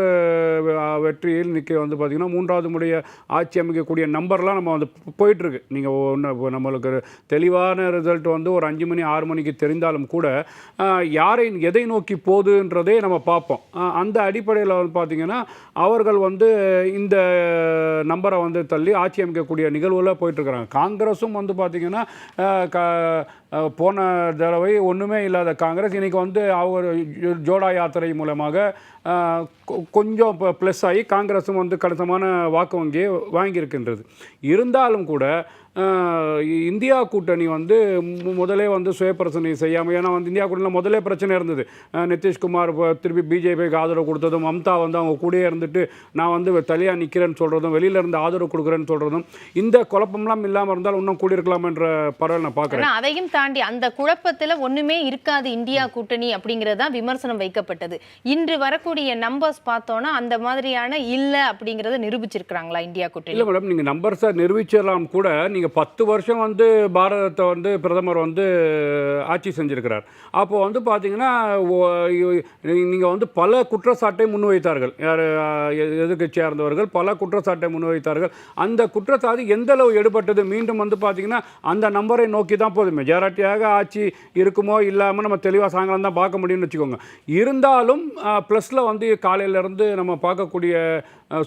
வெற்றியில் இன்றைக்கி வந்து பார்த்திங்கன்னா 3வது முறைய ஆட்சி அமைக்கக்கூடிய நம்பர்லாம் நம்ம வந்து போயிட்டுருக்கு. நீங்கள் ஒன்று நம்மளுக்கு தெளிவான ரிசல்ட் வந்து ஒரு 5 மணி 6 மணிக்கு தெரிந்தாலும் கூட யாரை எதை நோக்கி போகுதுன்றதே நம்ம பார்ப்போம். அந்த அடிப்படையில் வந்து பார்த்திங்கன்னா அவர்கள் வந்து இந்த நம்பரை வந்து தள்ளி ஆட்சி அமைக்கக்கூடிய நிகழ்வுல போயிட்டுருக்கிறாங்க. காங்கிரஸும் வந்து பார்த்திங்கன்னா போன தடவை ஒன்றுமே இல்லாத காங்கிரஸ் இன்றைக்கி வந்து அவர் ஜோடா யாத்திரை மூலமாக கொஞ்சம் ப்ளஸ் ஆகி காங்கிரஸும் வந்து கணிசமான வாக்கு வங்கியை வாங்கியிருக்கின்றது. இருந்தாலும் கூட இந்தியா கூட்டணி வந்து முதலே வந்து சுயப்பிரச்சனை செய்யாமல், ஏன்னா வந்து இந்தியா கூட்டணியில் முதலே பிரச்சனை இருந்தது. நிதிஷ்குமார் திருப்பி பிஜேபிக்கு ஆதரவு கொடுத்ததும், மம்தா வந்து அவங்க கூடயே இருந்துட்டு நான் வந்து தனியாக நிற்கிறேன்னு சொல்கிறதும், வெளியில் இருந்து ஆதரவு கொடுக்குறேன்னு சொல்கிறதும், இந்த குழப்பம்லாம் இல்லாமல் இருந்தால் இன்னும் கூடியிருக்கலாம் என்ற பரவல் நான் பார்க்குறேன். அதையும் தாண்டி அந்த குழப்பத்தில் ஒன்றுமே இருக்காது இந்தியா கூட்டணி அப்படிங்கிறது தான் விமர்சனம் வைக்கப்பட்டது. இன்று வரக்கூடிய நம்பர்ஸ் பார்த்தோன்னா அந்த மாதிரியான இல்லை அப்படிங்கிறத நிரூபிச்சிருக்கிறாங்களா இந்தியா கூட்டணி? இல்லை மேடம், நீங்கள் நம்பர்ஸை நிரூபிச்சிடலாம் கூட. நீங்கள் 10 வருஷம் வந்து பாரதத்தை வந்து பிரதமர் வந்து ஆட்சி செஞ்சுருக்கிறார். அப்போது வந்து பார்த்தீங்கன்னா நீங்கள் வந்து பல குற்றச்சாட்டை முன்வைத்தார்கள். யார் எதிர்கட்சியாக இருந்தவர்கள் பல குற்றச்சாட்டை முன்வைத்தார்கள். அந்த குற்றச்சாட்டு எந்த அளவு எடுபட்டது? மீண்டும் வந்து பார்த்தீங்கன்னா அந்த நம்பரை நோக்கி தான் போகுது. மெஜாரிட்டியாக ஆட்சி இருக்குமோ இல்லாமல் நம்ம தெளிவாக சாயங்காலம் தான் பார்க்க முடியும்னு வச்சுக்கோங்க. இருந்தாலும் ப்ளஸில் வந்து காலையிலேருந்து நம்ம பார்க்கக்கூடிய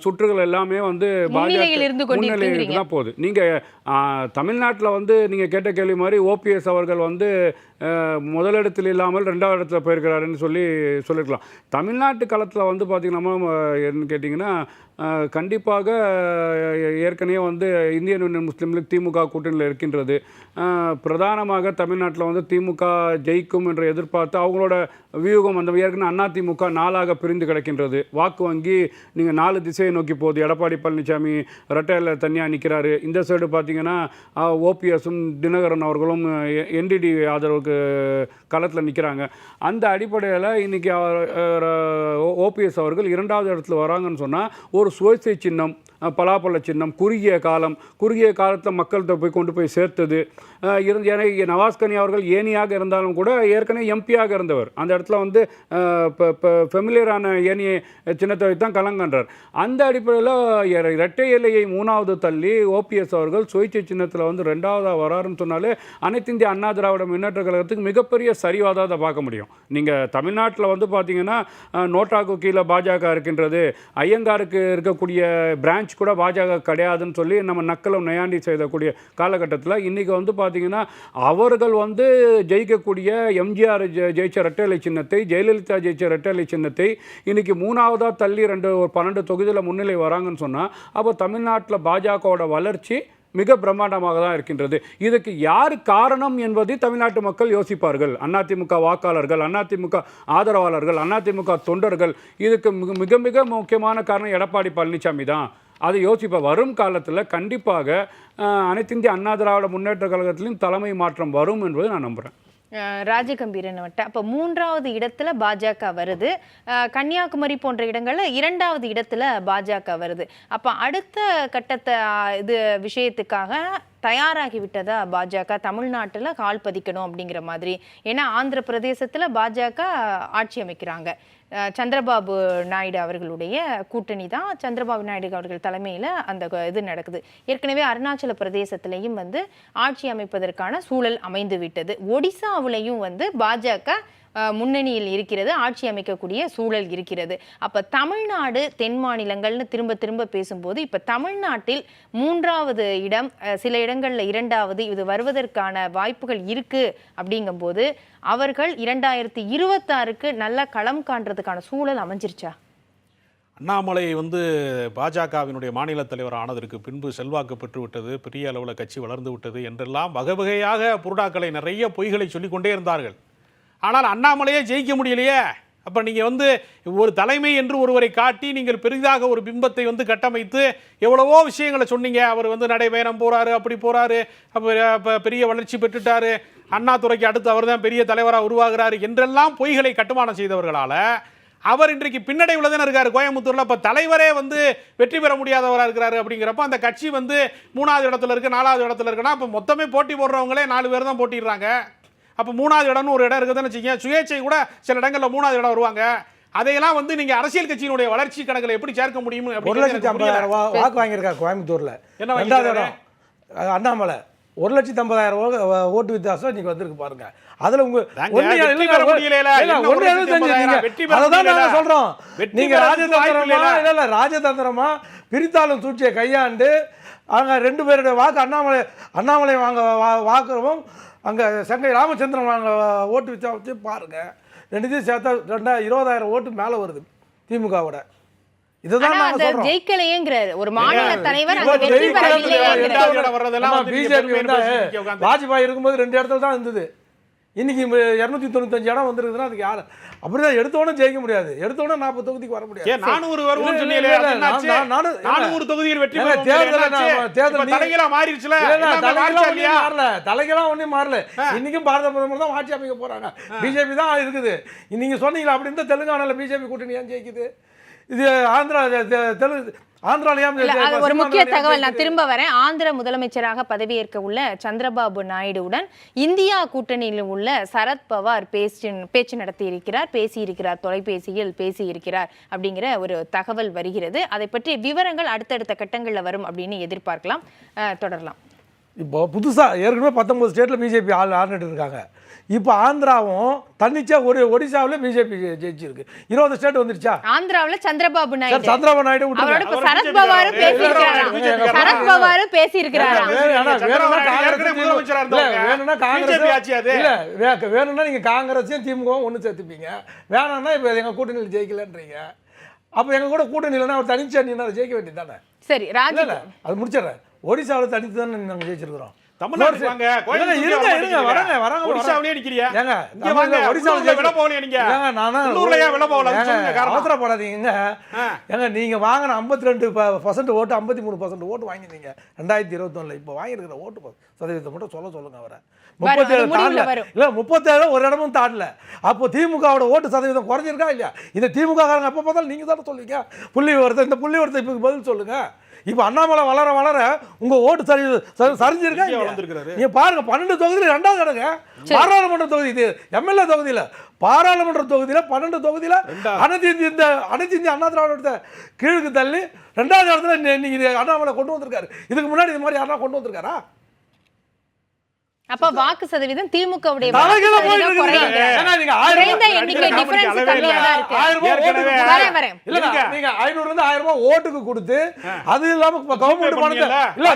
சுற்றுகள் எல்லாமே வந்து முன்னிலையில் தான் போகுது. நீங்கள் தமிழ்நாட்டில் வந்து நீங்கள் கேட்ட கேள்வி மாதிரி ஓபிஎஸ் அவர்கள் வந்து முதலிடத்தில் இல்லாமல் 2வது இடத்துல போயிருக்கிறாருன்னு சொல்லியிருக்கலாம். தமிழ்நாட்டு களத்தில் வந்து பார்த்திங்கன்னா என்ன கேட்டிங்கன்னா கண்டிப்பாக ஏற்கனவே வந்து இந்தியன் யூனியன் முஸ்லீம் லீக் திமுக கூட்டணியில் இருக்கின்றது. பிரதானமாக தமிழ்நாட்டில் வந்து திமுக ஜெயிக்கும் என்று எதிர்பார்த்து அவங்களோட வியூகம் அந்த ஏற்கனவே அதிமுக 4ஆக பிரிந்து கிடக்கின்றது. வாக்கு வங்கி நீங்கள் 4 திசையை நோக்கி போகுது. எடப்பாடி பழனிசாமி ரெட்டையில் தனியாக நிற்கிறாரு. இந்த சைடு பார்த்தீங்கன்னா ஓபிஎஸும் தினகரன் அவர்களும் என்டிடி ஆதரவுக்கு களத்தில் நிற்கிறாங்க. அந்த அடிப்படையில் இன்றைக்கி ஓபிஎஸ் அவர்கள் 2வது இடத்துல வராங்கன்னு சொன்னால் ஒரு சுயேட்சை சின்னம், பலாப்பழ சின்னம், குறுகிய காலத்தில் மக்கள்கிட்ட கொண்டு போய் சேர்த்தது. ஏன்னா நவாஸ்கனி அவர்கள் ஏனியாக இருந்தாலும் கூட ஏற்கனவே எம்பியாக இருந்தவர். அந்த இடத்துல வந்து ஃபெமிலியரான ஏனி சின்னத்தை வைத்து தான் கலங்கன்றார். அந்த அடிப்படையில் இரட்டை இலையை 3வது தள்ளி ஓபிஎஸ் அவர்கள் சுயேட்சை சின்னத்தில் வந்து 2வதாக வராருன்னு சொன்னாலே அனைத்து இந்திய அண்ணா திராவிட முன்னேற்ற கழகத்துக்கு மிகப்பெரிய சரிவாக அதை பார்க்க முடியும். நீங்கள் தமிழ்நாட்டில் வந்து பார்த்தீங்கன்னா நோட்டாக்கு கீழே பாஜக இருக்கின்றது, ஐயங்காருக்கு இருக்கக்கூடிய பிரான்ச் கூட பாஜக கிடையாதுன்னு சொல்லி நம்ம நக்கலம் நயாண்டி செய்யக்கூடிய காலகட்டத்தில் இன்றைக்கி வந்து பார்த்தீங்கன்னா அவர்கள் வந்து ஜெயிக்கக்கூடிய எம்ஜிஆர் ஜெயிச்ச இரட்டை சின்னத்தை, ஜெயலலிதா ஜெயிச்ச இரட்டை சின்னத்தை இன்னைக்கு 3வதாக தள்ளி 12 தொகுதியில் முன்னிலை வராங்கன்னு சொன்னால் அப்போ தமிழ்நாட்டில் பாஜகவோட வளர்ச்சி மிக பிரம்மாண்டமாக தான் இருக்கின்றது. இதுக்கு யார் காரணம் என்பதை தமிழ்நாட்டு மக்கள் யோசிப்பார்கள். அதிமுக வாக்காளர்கள், அதிமுக ஆதரவாளர்கள், அதிமுக தொண்டர்கள். இதுக்கு மிக மிக முக்கியமான காரணம் எடப்பாடி பழனிசாமி தான். அதை யோசிப்ப வரும் காலத்தில் கண்டிப்பாக அனைத்து இந்திய அண்ணா திராவிட முன்னேற்ற கழகத்திலும் தலைமை மாற்றம் வரும் என்பதை நான் நம்புகிறேன். ராஜகம்பீரன் வட்ட அப்போ 3வது இடத்துல பாஜக வருது, கன்னியாகுமரி போன்ற இடங்கள்ல 2வது இடத்துல பாஜக வருது. அப்போ அடுத்த கட்டத்தை இது விஷயத்துக்காக தயாராகி விட்டதா பாஜக தமிழ்நாட்டில் கால் பதிக்கணும் அப்படிங்கிற மாதிரி? ஏன்னா ஆந்திர பிரதேசத்தில் பாஜக ஆட்சி அமைக்கிறாங்க. சந்திரபாபு நாயுடு அவர்களுடைய கூட்டணி தான், சந்திரபாபு நாயுடு அவர்கள் தலைமையில் அந்த இது நடக்குது. ஏற்கனவே அருணாச்சல பிரதேசத்திலையும் வந்து ஆட்சி அமைப்பதற்கான சூழல் அமைந்து விட்டது. ஒடிசாவிலையும் வந்து பாஜக முன்னணியில் இருக்கிறது, ஆட்சி அமைக்கக்கூடிய சூழல் இருக்கிறது. அப்போ தமிழ்நாடு தென் மாநிலங்கள்னு திரும்ப திரும்ப பேசும்போது இப்போ தமிழ்நாட்டில் 3வது இடம், சில இடங்களில் 2வது இது வருவதற்கான வாய்ப்புகள் இருக்குது. அப்படிங்கும்போது அவர்கள் 2026க்கு நல்ல களம் காண்றதுக்கான சூழல் அமைஞ்சிருச்சா? அண்ணாமலை வந்து பாஜகவினுடைய மாநில தலைவர் ஆனதற்கு பின்பு செல்வாக்கு பெற்றுவிட்டது, பெரிய அளவில் கட்சி வளர்ந்து விட்டது என்றெல்லாம் வகை வகையாக புருடாக்களை நிறைய பொய்களை சொல்லிக்கொண்டே இருந்தார்கள். ஆனால் அண்ணாமலையே ஜெயிக்க முடியலையே. அப்போ நீங்கள் வந்து ஒரு தலைமை என்று ஒருவரை காட்டி நீங்கள் பெரிதாக ஒரு பிம்பத்தை வந்து கட்டமைத்து எவ்வளவோ விஷயங்களை சொன்னீங்க. அவர் வந்து நடைபயணம் போகிறாரு, அப்படி போகிறாரு, அப்போ பெரிய வளர்ச்சி பெற்றுட்டாரு, அண்ணாதுரைக்கு அடுத்து அவர் தான் பெரிய தலைவராக உருவாகிறாரு என்றெல்லாம் பொய்களை கட்டுமானம் செய்தவர்களால் அவர் இன்றைக்கு பின்னடைவில் தானே இருக்காரு கோயம்புத்தூரில். இப்போ தலைவரே வந்து வெற்றி பெற முடியாதவராக இருக்கிறாரு. அப்படிங்கிறப்ப அந்த கட்சி வந்து 3வது இடத்துல இருக்குது, 4வது இடத்துல இருக்குன்னா அப்போ மொத்தமே போட்டி போடுறவங்களே 4 பேர் தான் போட்டிடுறாங்க. அப்போ 3வது இடம்னு ஒரு இடம் இருக்குதுன்னு வச்சுக்கோங்க. சுயேட்சை கூட சில இடங்களில் 3வது இடம் வருவாங்க. அதையெல்லாம் வந்து நீங்கள் அரசியல் கட்சியினுடைய வளர்ச்சி கணக்கில் எப்படி சேர்க்க முடியும்? 1,50,000 வாக்கு வாங்கியிருக்காரு கோயம்புத்தூரில். என்ன 2வது இடம் அண்ணாமலை 1,50,000 ஓட்டு வித்தியாசம் இன்னைக்கு வந்திருக்கு பாருங்க. அதுல உங்க சொல்றோம் நீங்க ராஜதந்திரமா பிரித்தாளும் சூழ்ச்சியை கையாண்டு அங்க 2 பேருடைய வாக்கு அண்ணாமலை வாங்க வாக்குறவும் அங்க சங்கை ராமச்சந்திரன் வாங்க ஓட்டு வித்தியாசம் பாருங்க. 2 சேர்த்தா 20,000 ஓட்டு மேல வருது திமுகவோட. இதுதான் நாங்க சொல்றோம். ஜெயிக்கலையேங்கறார் ஒரு மாநில தலைவர் அங்க வெற்றி பெறவில்லையேங்கறார். பிஜேபி வந்து வாஜ்பாய் இருக்கும்போது 2 இடத்துல தான் இருந்தது. இன்னைக்கு 295 இடம் வந்திருக்குதுன்னா அதுக்கு யாரு அப்படிதான் எடுத்தோட ஜெயிக்க முடியாது. எடுத்தோட 40 தொகுதிக்கு வர முடியாது. 400 வரும்னு சொன்னீங்களே, 400 தொகுதியில் வெற்றி பெற தேர்தல் தலைகளா மாறிடுச்சுல. தலைகளா ஒண்ணே மாறல. இன்னைக்கும் பாரத பிரதமர் தான் ஆட்சி அமைக்க போறாங்க. பிஜேபி தான் இருக்குது. நீங்க சொன்னீங்களா அப்படி இருந்தா தெலுங்கானால பிஜேபி கூட்டணி ஏன் ஜெயிக்குது? இது ஆந்திரா ஒரு முக்கிய தகவல் நான் திரும்ப வரேன். ஆந்திர முதலமைச்சராக பதவியேற்க உள்ள சந்திரபாபு நாயுடுவுடன் இந்தியா கூட்டணியில் உள்ள சரத் பவார் பேச்சு நடத்தி இருக்கிறார், பேசியிருக்கிறார், தொலைபேசியில் பேசியிருக்கிறார் அப்படிங்கிற ஒரு தகவல் வருகிறது. அதை பற்றி விவரங்கள் அடுத்தடுத்த கட்டங்களில் வரும் அப்படின்னு எதிர்பார்க்கலாம். தொடரலாம். இப்போ புதுசாக ஏற்கனவே 19 ஸ்டேட்டில் பிஜேபி ஆளுநர் இருக்காங்க. இப்போ ஆந்திராவும் தன்னிச்சா ஒரு ஒடிசாவில் பிஜேபி ஜெயிச்சிருக்கு. 20 ஸ்டேட் வந்துருச்சா? ஆந்திராவில் சந்திரபாபு நாயுடு சரத்பவாரும் பேசியிருக்கிறார். வேணும்னா நீங்க காங்கிரஸையும் திமுகவும் ஒன்று சேர்த்துப்பீங்க. வேணும்னா இப்போ எங்க கூட்டணியில் ஜெயிக்கலன்றீங்க. அப்போ எங்க கூட கூட்டணி இல்லைன்னா அவர் தனிச்சா நீ ஜெயிக்க வேண்டியது தானே? சரி ராஜா அது முடிச்சிடறேன். ஒடிசாவில் தனித்து தானே நாங்கள் ஜெயிச்சிருக்கிறோம். அவசரப்படாதீங்க. நீங்க வாங்கின 52% ஓட்டு 53% ஓட்டு வாங்கிருந்தீங்க 2021. இப்போ வாங்கிருக்கிற ஓட்டு சதவீதத்தை மட்டும் சொல்லுங்க. அவரை 37 தாண்டல, இல்ல 37 ஒரு இடமும் தாண்டல. அப்போ திமுகவோட ஓட்டு சதவீதம் குறைஞ்சிருக்கா இல்லையா? இந்த திமுக காரங்க எப்ப பார்த்தாலும் நீங்க தானே சொல்லுவீங்க புள்ளி விவரத்தை. இந்த புள்ளி விவரத்தை இப்ப பதில் சொல்லுங்க. இப்போ அண்ணாமலை வளர வளர உங்க ஓட்டு சரிஞ்சிருக்கா இல்லையா? வந்திருக்காரு. நீங்க பாருங்க 12 தொகுதியில 2வது இடங்க. பாராளுமன்ற தொகுதி இது எம்எல்ஏ தொகுதியில, பாராளுமன்ற தொகுதியில 12 தொகுதியில அனைத்து இந்திய அண்ணா திராவிட கீழுக்கு தள்ளி 2வது இடத்துல நீங்க அண்ணாமலை கொண்டு வந்திருக்காரு. இதுக்கு முன்னாடி இது மாதிரி யாரா கொண்டு வந்திருக்காரா? அப்ப வாக்கு சதவீதம் திமுகவுடைய தலைகீழ போயிட்டு இருக்குது. ஏன்னா நீங்க 1000 எண்ணிக்கை டிஃபரன்ஸ் கம்மியா தான் இருக்கு. 1000 ரூபாய் வரேன். இல்லங்க நீங்க 500 இருந்து 1000 ரூபாய் ஓட்டுக்கு கொடுத்து அது இல்லாம கவர்மெண்ட் பணத்தை இல்ல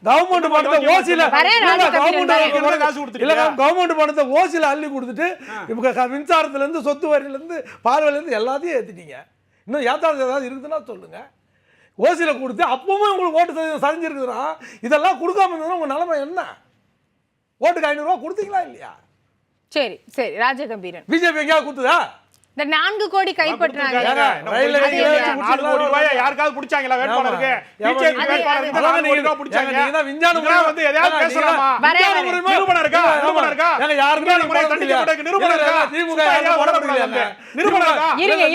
கவர்மெண்ட் பணத்தை ஓசில கவர்மெண்ட் பணத்தை ஓசில அள்ளி கொடுத்துட்டு இப்ப மின்சாரத்துல இருந்து சொத்து வரியில இருந்து பார்வையில இருந்து எல்லாத்தையும் ஏத்திட்டீங்க. இன்னும் ஏத்தாது ஏதாவது இருக்குதுன்னா சொல்லுங்க. ஓசில கொடுத்து அப்பவும் உங்களுக்கு ஓட்டு சரிஞ்சிருக்குதுன்னா இதெல்லாம் கொடுக்காம இருந்தா உங்க நிலைமை என்ன? ஓட்டுக்கு 500 ரூபாய் கொடுத்தீங்களா இல்லையா? சரி சரி ராஜகம்பீரன் பிஜேபி எங்கேயாவது கொடுத்ததா? இந்த 4 கோடி கைப்பற்றாங்க. யாருக்காவது பிடிச்சாங்களா வேட்பாளருக்கு? பிஜேபி வேட்பாளருக்கு 4 கோடி ரூபாய் பிடிச்சாங்க. நீங்க விஞ்ஞான முறை வந்து எதையாவது பேசலாமா? நிரூபணம் இருக்கா? நிரூபணம் இருக்கா? ஏங்க யாருமே முறை தண்டிக்கப்பட்ட நிரூபணம் இருக்கா? திமுக யாரும் போட முடியல. நிரூபணம் இருக்கா? இருங்க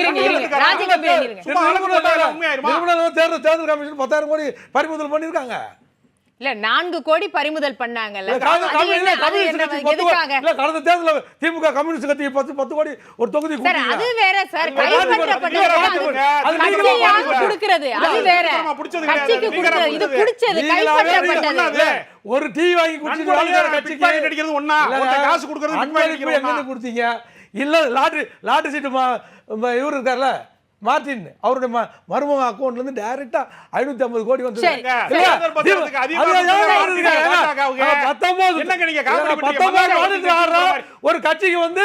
ராஜகம்பீரன் இருங்க. சும்மா அளவு போட்டாங்க உண்மையாயிருமா? நிரூபணம் தேர்தல் கமிஷன் 10000 கோடி பறிமுதல் பண்ணிருக்காங்க. இல்ல 4 கோடி பறிமுதல் பண்ணாங்கல்ல. கடந்த தேர்தல திமுக கம்யூனிஸ்ட் கட்சி 10 கோடி ஒரு தொகுதி சார் அது வேற சார். கைப்பற்றப்பட்டது கொடுக்கிறது அது வேற. கட்சிக்கு கொடுக்கிறது இது பிடிச்சது கைப்பற்றப்பட்டது. ஒரு டீ வாங்கி குடிச்சிட்டு கட்சிக்கு அடிக்கிறது ஒண்ணா, ஒருத்த காசு கொடுக்கிறது எங்க கொடுத்தீங்க? இல்ல லாட்டரி சீட்டு இவரு இருக்கார்ல மார்டின் அவருடைய மருமக அக்கௌண்ட்ல இருந்து டைரக்டா 550 கோடி வந்து ஒரு கட்சிக்கு வந்து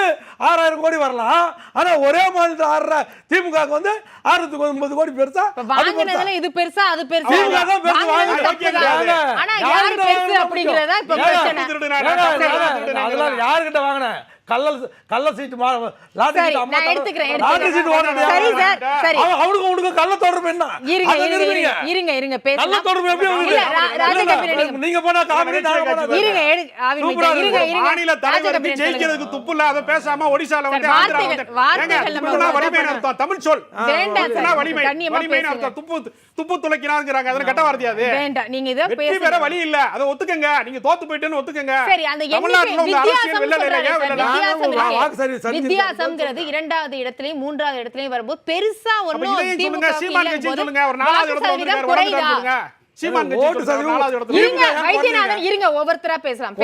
6000 கோடி வரலாம். ஆனா ஒரே மாநிலத்தில் ஆடுற திமுக வந்து 609 கோடி பெருசா வாங்குனதுல இது பெருசா அது பெருசா ஆனா யாரு பெருசு அப்படிங்கறதா இப்ப பிரச்சனை. அதெல்லாம் யார்கிட்ட வாங்குன கள்ள சீட்டு அவனுக்கு கள்ள தொடர்பு என்ன? இருங்க கள்ள தொடர்பு எப்படி நீங்க போனா மாநில தலைவருக்கு ஜெயிக்கிறதுக்கு துப்பு இல்ல. அதை பேசாம ஒடிசால வந்து தமிழ் சொல் வலிமை துப்பு துளைக்கிறாங்க. அதெல்லாம் கட்ட வார்த்தையாது. வெற்றி பெற வழி இல்ல. அதை ஒத்துக்கங்க. நீங்க தோத்து போயிட்டேன்னு ஒத்துக்கங்க. தமிழ்நாட்டுல உங்க அரசியல் வெள்ளல வித்தியாசம்ங்கிறது 2வது இடத்துலயும் 3வது இடத்துலயும் வரும்போது பெருசா ஒண்ணும் சொல்லுங்க. சீமான் கட்சி சொல்லுங்க. ஒரு 4வது இடத்துல வந்திருக்காரு. சீமான் கட்சி 4வது இடத்துல. இருங்க வைத்தியநாதன் இருங்க ஒவ்வொருத்தரா பேசலாம்.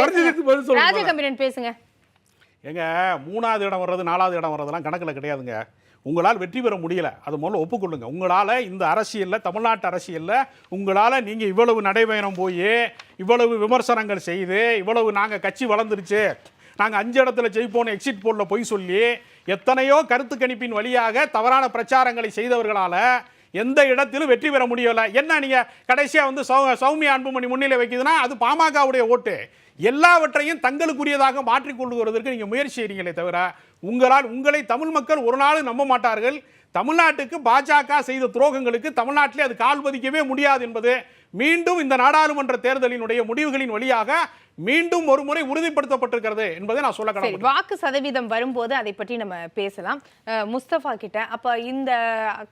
ராஜகம்பீரன் பேசுங்க. ஏங்க 3வது இடம் வர்றது 4வது இடம் வர்றதெல்லாம் கணக்குல கிடையாதுங்க. உங்களால் வெற்றி பெற முடியல. அது முதல்ல ஒப்புக்கொள்ளுங்க. உங்களால் இந்த அரசியலில் தமிழ்நாட்டு அரசியலில் உங்களால் நீங்கள் இவ்வளவு நடைபயணம் போய் இவ்வளவு விமர்சனங்கள் செய்து இவ்வளவு நாங்கள் கட்சி வளர்ந்துருச்சு நாங்கள் 5 இடத்துல ஜெயிப்போன்னு எக்ஸிட் போலில் பொய் சொல்லி எத்தனையோ கருத்து கணிப்பின் வழியாக தவறான பிரச்சாரங்களை செய்தவர்களால் எந்த இடத்திலும் வெற்றி பெற முடியலை. என்ன நீங்கள் கடைசியாக வந்து சௌமியா அன்புமணி முன்னிலை வைக்குதுன்னா அது பாமகவுடைய ஓட்டு. எல்லாவற்றையும் தங்களுக்குரியதாக மாற்றிக்கொள்வதற்கு நீங்கள் முயற்சி செய்கிறீங்களே தவிர உங்களை தமிழ் மக்கள் ஒரு நாளும் நம்ப மாட்டார்கள். தமிழ்நாட்டுக்கு பாஜக செய்த துரோகங்களுக்கு தமிழ்நாட்டிலே அது கால் பதிக்கவே முடியாது என்பது மீண்டும் இந்த நாடாளுமன்ற தேர்தலினுடைய முடிவுகளின் வழியாக மீண்டும் ஒரு முறை உறுதிப்படுத்தப்பட்டிருக்கிறது என்பதை நான் சொல்ல கடமைப்பட்டேன். வாக்கு சதவீதம் வரும்போது அதை பற்றி நம்ம பேசலாம். முஸ்தபா கிட்ட அப்ப இந்த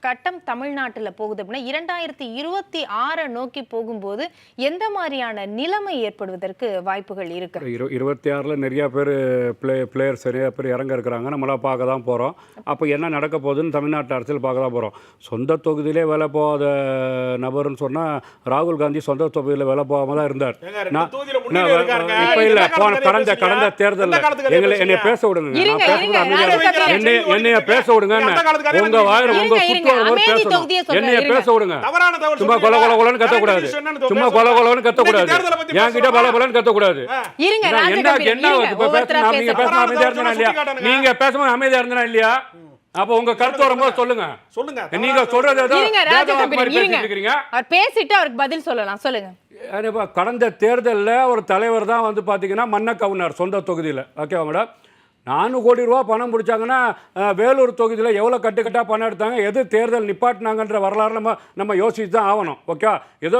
கட்டம் தமிழ்நாட்டில் போகுது அப்படின்னா 2026 நோக்கி போகும்போது எந்த மாதிரியான நிலைமை ஏற்படுவதற்கு வாய்ப்புகள் இருக்கு? 26ல் நிறைய பேர் பிளேயர்ஸ் நிறைய பேர் இறங்க இருக்கிறாங்க. நம்மளாம் பார்க்க தான் போகிறோம். அப்போ என்ன நடக்க போகுதுன்னு தமிழ்நாட்டு அரசியல் பார்க்க தான் போகிறோம். சொந்த தொகுதியிலே வேலை போகாத நபர்னு சொன்னால் ராகுல் காந்தி சொந்த தொகுதியில் வேலை போகாம தான் இருந்தார். இப்ப இல்ல கடந்த தேர்தல் என்னைய பேச விடுங்க. என்னைய பேச விடுங்க. உங்க வாயில உங்க சுற்றுவட்டவர் பேசணும். என்னைய பேச விடுங்க. சும்மா கொல கொல கொலன்னு கத்தக்கூடாது. சும்மா கொல கொலன்னு கத்தக்கூடாது. என்கிட்ட பல பலன்னு கத்தக்கூடாது. நீங்க பேசும்போது அமைதியா இருந்தா இல்லையா? அப்ப உங்க கருத்து வரும்போது சொல்லுங்க. நீங்க சொல்றது பேசிட்டு அவருக்கு பதில் சொல்லலாம். சொல்லுங்க. கடந்த தேர்தலில் ஒரு தலைவர் தான் வந்து பார்த்தீங்கன்னா மன்ன கவுனர் சொந்த தொகுதியில். ஓகேவா மேடம்? 4 கோடி ரூபா பணம் பிடிச்சாங்கன்னா வேலூர் தொகுதியில் எவ்வளோ கட்டுக்கட்டாக பணம் எடுத்தாங்க, எது தேர்தல் நிப்பாட்டினாங்கன்ற வரலாறு நம்ம யோசிச்சு தான் ஆகணும். ஓகே, ஏதோ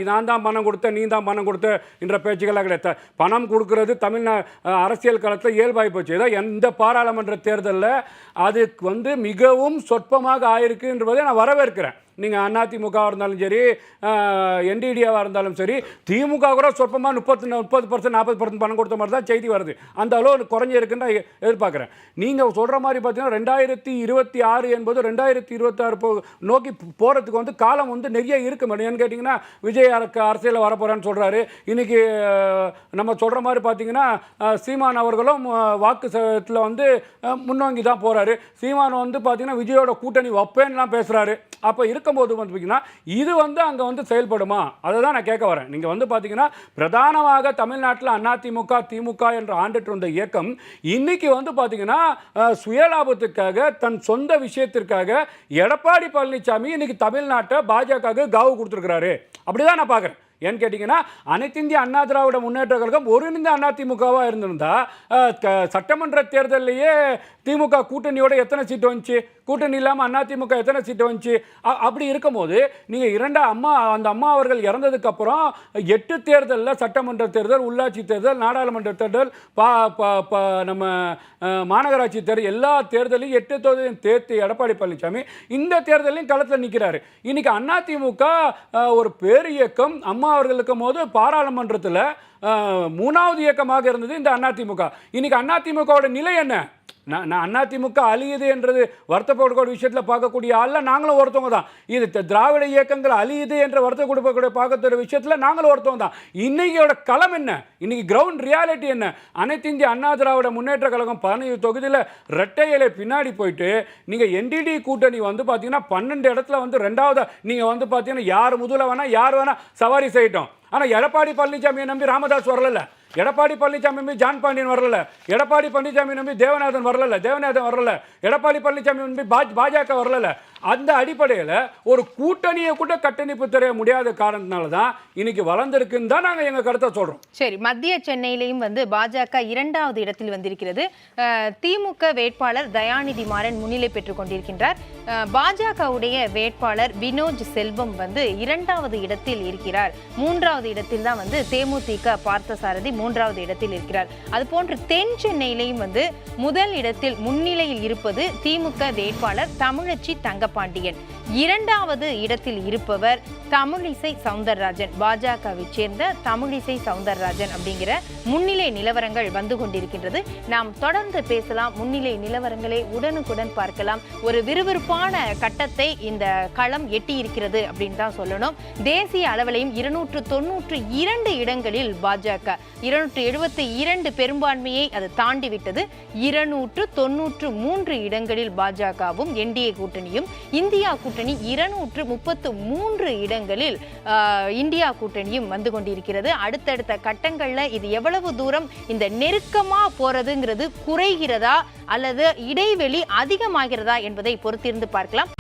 நான் தான் பணம் கொடுத்தேன் நீ தான் பணம் கொடுத்த என்ற பேச்சுக்கெல்லாம் கிடையாது. பணம் கொடுக்கறது அரசியல் களத்தில் இயல்பாகி போச்சு. ஏதோ எந்த பாராளுமன்ற தேர்தலில் அது வந்து மிகவும் சொற்பமாக ஆயிருக்கு என்பதை நான் வரவேற்கிறேன். நீங்கள் அதிமுகவாக இருந்தாலும் சரி, என்டிடிஏவாக இருந்தாலும் சரி, திமுக கூட சொற்பமாக 30% 40% பணம் கொடுத்த மாதிரி தான் செய்தி வருது. அந்த அளவு குறைஞ்சி இருக்குன்னு நான் எதிர்பார்க்குறேன். நீங்கள் சொல்கிற மாதிரி பார்த்தீங்கன்னா 2026 என்பது 2026 நோக்கி போகிறதுக்கு வந்து காலம் வந்து நிறைய இருக்கு மேடம். ஏன்னு கேட்டிங்கன்னா விஜய் அரசியலில் வரப்போகிறேன்னு சொல்கிறாரு. இன்றைக்கி நம்ம சொல்கிற மாதிரி பார்த்தீங்கன்னா சீமான் அவர்களும் வாக்கு சதவீதத்தில் வந்து முன்னோங்கி தான் போகிறாரு. சீமான் வந்து பார்த்தீங்கன்னா விஜயோட கூட்டணி வைப்பேன்லாம் பேசுகிறாரு. அப்போ இருக்கும்போது வந்து பார்த்தீங்கன்னா இது வந்து அங்கே வந்து செயல்படுமா, அதை தான் நான் கேட்க வரேன். நீங்கள் வந்து பார்த்தீங்கன்னா பிரதானமாக தமிழ்நாட்டில் அதிமுக திமுக என்று ஆண்டுட்டு இருந்த இயக்கம் இன்னைக்கு வந்து பார்த்தீங்கன்னா சுயலாபத்துக்காக தன் சொந்த விஷயத்திற்காக எடப்பாடி பழனிசாமி இன்னைக்கு தமிழ்நாட்டை பாஜக காவு கொடுத்துருக்கிறாரு. அப்படிதான் நான் பார்க்குறேன். ஏன்னு கேட்டிங்கன்னா அனைத்து இந்திய அண்ணா திராவிட முன்னேற்ற கழகம் ஒருங்கிணைந்த அதிமுகவாக இருந்திருந்தா சட்டமன்ற தேர்தலையே திமுக கூட்டணியோட எத்தனை சீட்டு வந்துச்சு, கூட்டணி இல்லாமல் அதிமுக எத்தனை சீட்டு வந்துச்சு. அப்படி இருக்கும்போது நீங்கள் அந்த அம்மா அவர்கள் இறந்ததுக்கப்புறம் 8 தேர்தலில் சட்டமன்ற தேர்தல், உள்ளாட்சி தேர்தல், நாடாளுமன்ற தேர்தல், நம்ம மாநகராட்சி தேர்தல், எல்லா தேர்தலையும் 8 தேர்தலையும் தேர்த்து எடப்பாடி பழனிசாமி இந்த தேர்தலையும் களத்தில் நிற்கிறாரு. இன்னைக்கு அதிமுக ஒரு பேர் இயக்கம் அம்மா அவர்கள் இருக்கும் போது பாராளுமன்றத்தில் 3வது இயக்கமாக இருந்தது இந்த அதிமுக. இன்னைக்கு அதிமுகவோட நிலை என்ன? நான் அதிமுக அழியுது என்றது வருத்தப்படக்கூடிய விஷயத்தில் பார்க்கக்கூடிய ஆள்ல நாங்களும் ஒருத்தவங்க தான். இது திராவிட இயக்கங்கள் அழியுது என்ற வருத்தப்படக்கூடிய பார்க்கக்கூடிய விஷயத்தில் நாங்களும் ஒருத்தவங்க தான். இன்னைக்கோட களம் என்ன, இன்னைக்கு கிரவுண்ட் ரியாலிட்டி என்ன? அனைத்து இந்திய அண்ணா திராவிட முன்னேற்ற கழகம் 15 தொகுதியில் இரட்டை இலை பின்னாடி போயிட்டு நீங்கள் என்டிடி கூட்டணி வந்து பார்த்தீங்கன்னா 12 இடத்துல வந்து 2வது நீங்கள் வந்து பார்த்தீங்கன்னா யார் முதல்ல வேணா யார் வேணா சவாரி செய்யட்டும். ஆனால் எடப்பாடி பழனிசாமியை நம்பி ராமதாஸ் வரல, எடப்பாடி பழனிசாமி நம்பி ஜான் பாண்டியன் வரல, எடப்பாடி பழனிசாமி நம்பி தேவநாதன் வரல, எடப்பாடி பழனிசாமி நம்பி பாஜக வரல. அந்த அடிப்படையில் ஒரு கூட்டணியை கூட கட்டணிப்பு தர முடியாத காரணத்தினால தான் இன்னைக்கு வளர்ந்துருக்குன்னு தான் நாங்கள் எங்கள் கருத்தை சொல்கிறோம். சரி, மத்திய சென்னையிலையும் வந்து பாஜக 2வது இடத்தில் வந்திருக்கிறது. திமுக வேட்பாளர் தயாநிதி மாறன் முன்னிலை பெற்றுக் கொண்டிருக்கின்றார். பாஜகவுடைய வேட்பாளர் வினோஜ் செல்வம் வந்து 2வது இடத்தில் இருக்கிறார். 3வது இடத்தில் தான் வந்து தேமுதிக பார்த்தசாரதி 3வது இடத்தில் இருக்கிறார். அதுபோன்று தென் சென்னையிலையும் வந்து முதல் இடத்தில் முன்னிலையில் இருப்பது திமுக வேட்பாளர் தமிழச்சி தங்கபாண்டியன். 2வது இடத்தில் இருப்பவர் தமிழிசை சவுந்தரராஜன், பாஜகவை சேர்ந்த தமிழிசை சவுந்தரராஜன் அப்படிங்கிற முன்னிலை நிலவரங்கள் வந்து கொண்டிருக்கின்றது. நாம் தொடர்ந்து பேசலாம். முன்னிலை நிலவரங்களை உடனுக்குடன் பார்க்கலாம். ஒரு விறுவிறுப்பான கட்டத்தை இந்த களம் எட்டி இருக்கிறது அப்படின்னு தான் சொல்லணும். தேசிய அளவிலையும் 292 இடங்களில் பாஜக 272 பெரும்பான்மையை அது தாண்டிவிட்டது. 293 இடங்களில் பாஜகவும் என்டிஏ கூட்டணியும், இந்தியா கூட்டணி 233 இடங்களில் இந்தியா கூட்டணியும் வந்து கொண்டிருக்கிறது. அடுத்தடுத்த கட்டங்கள்ல இது எவ்வளவு தூரம் இந்த நெருக்கமா போறதுங்கிறது குறைகிறதா அல்லது இடைவெளி அதிகமாகிறதா என்பதை பொறுத்திருந்து பார்க்கலாம்.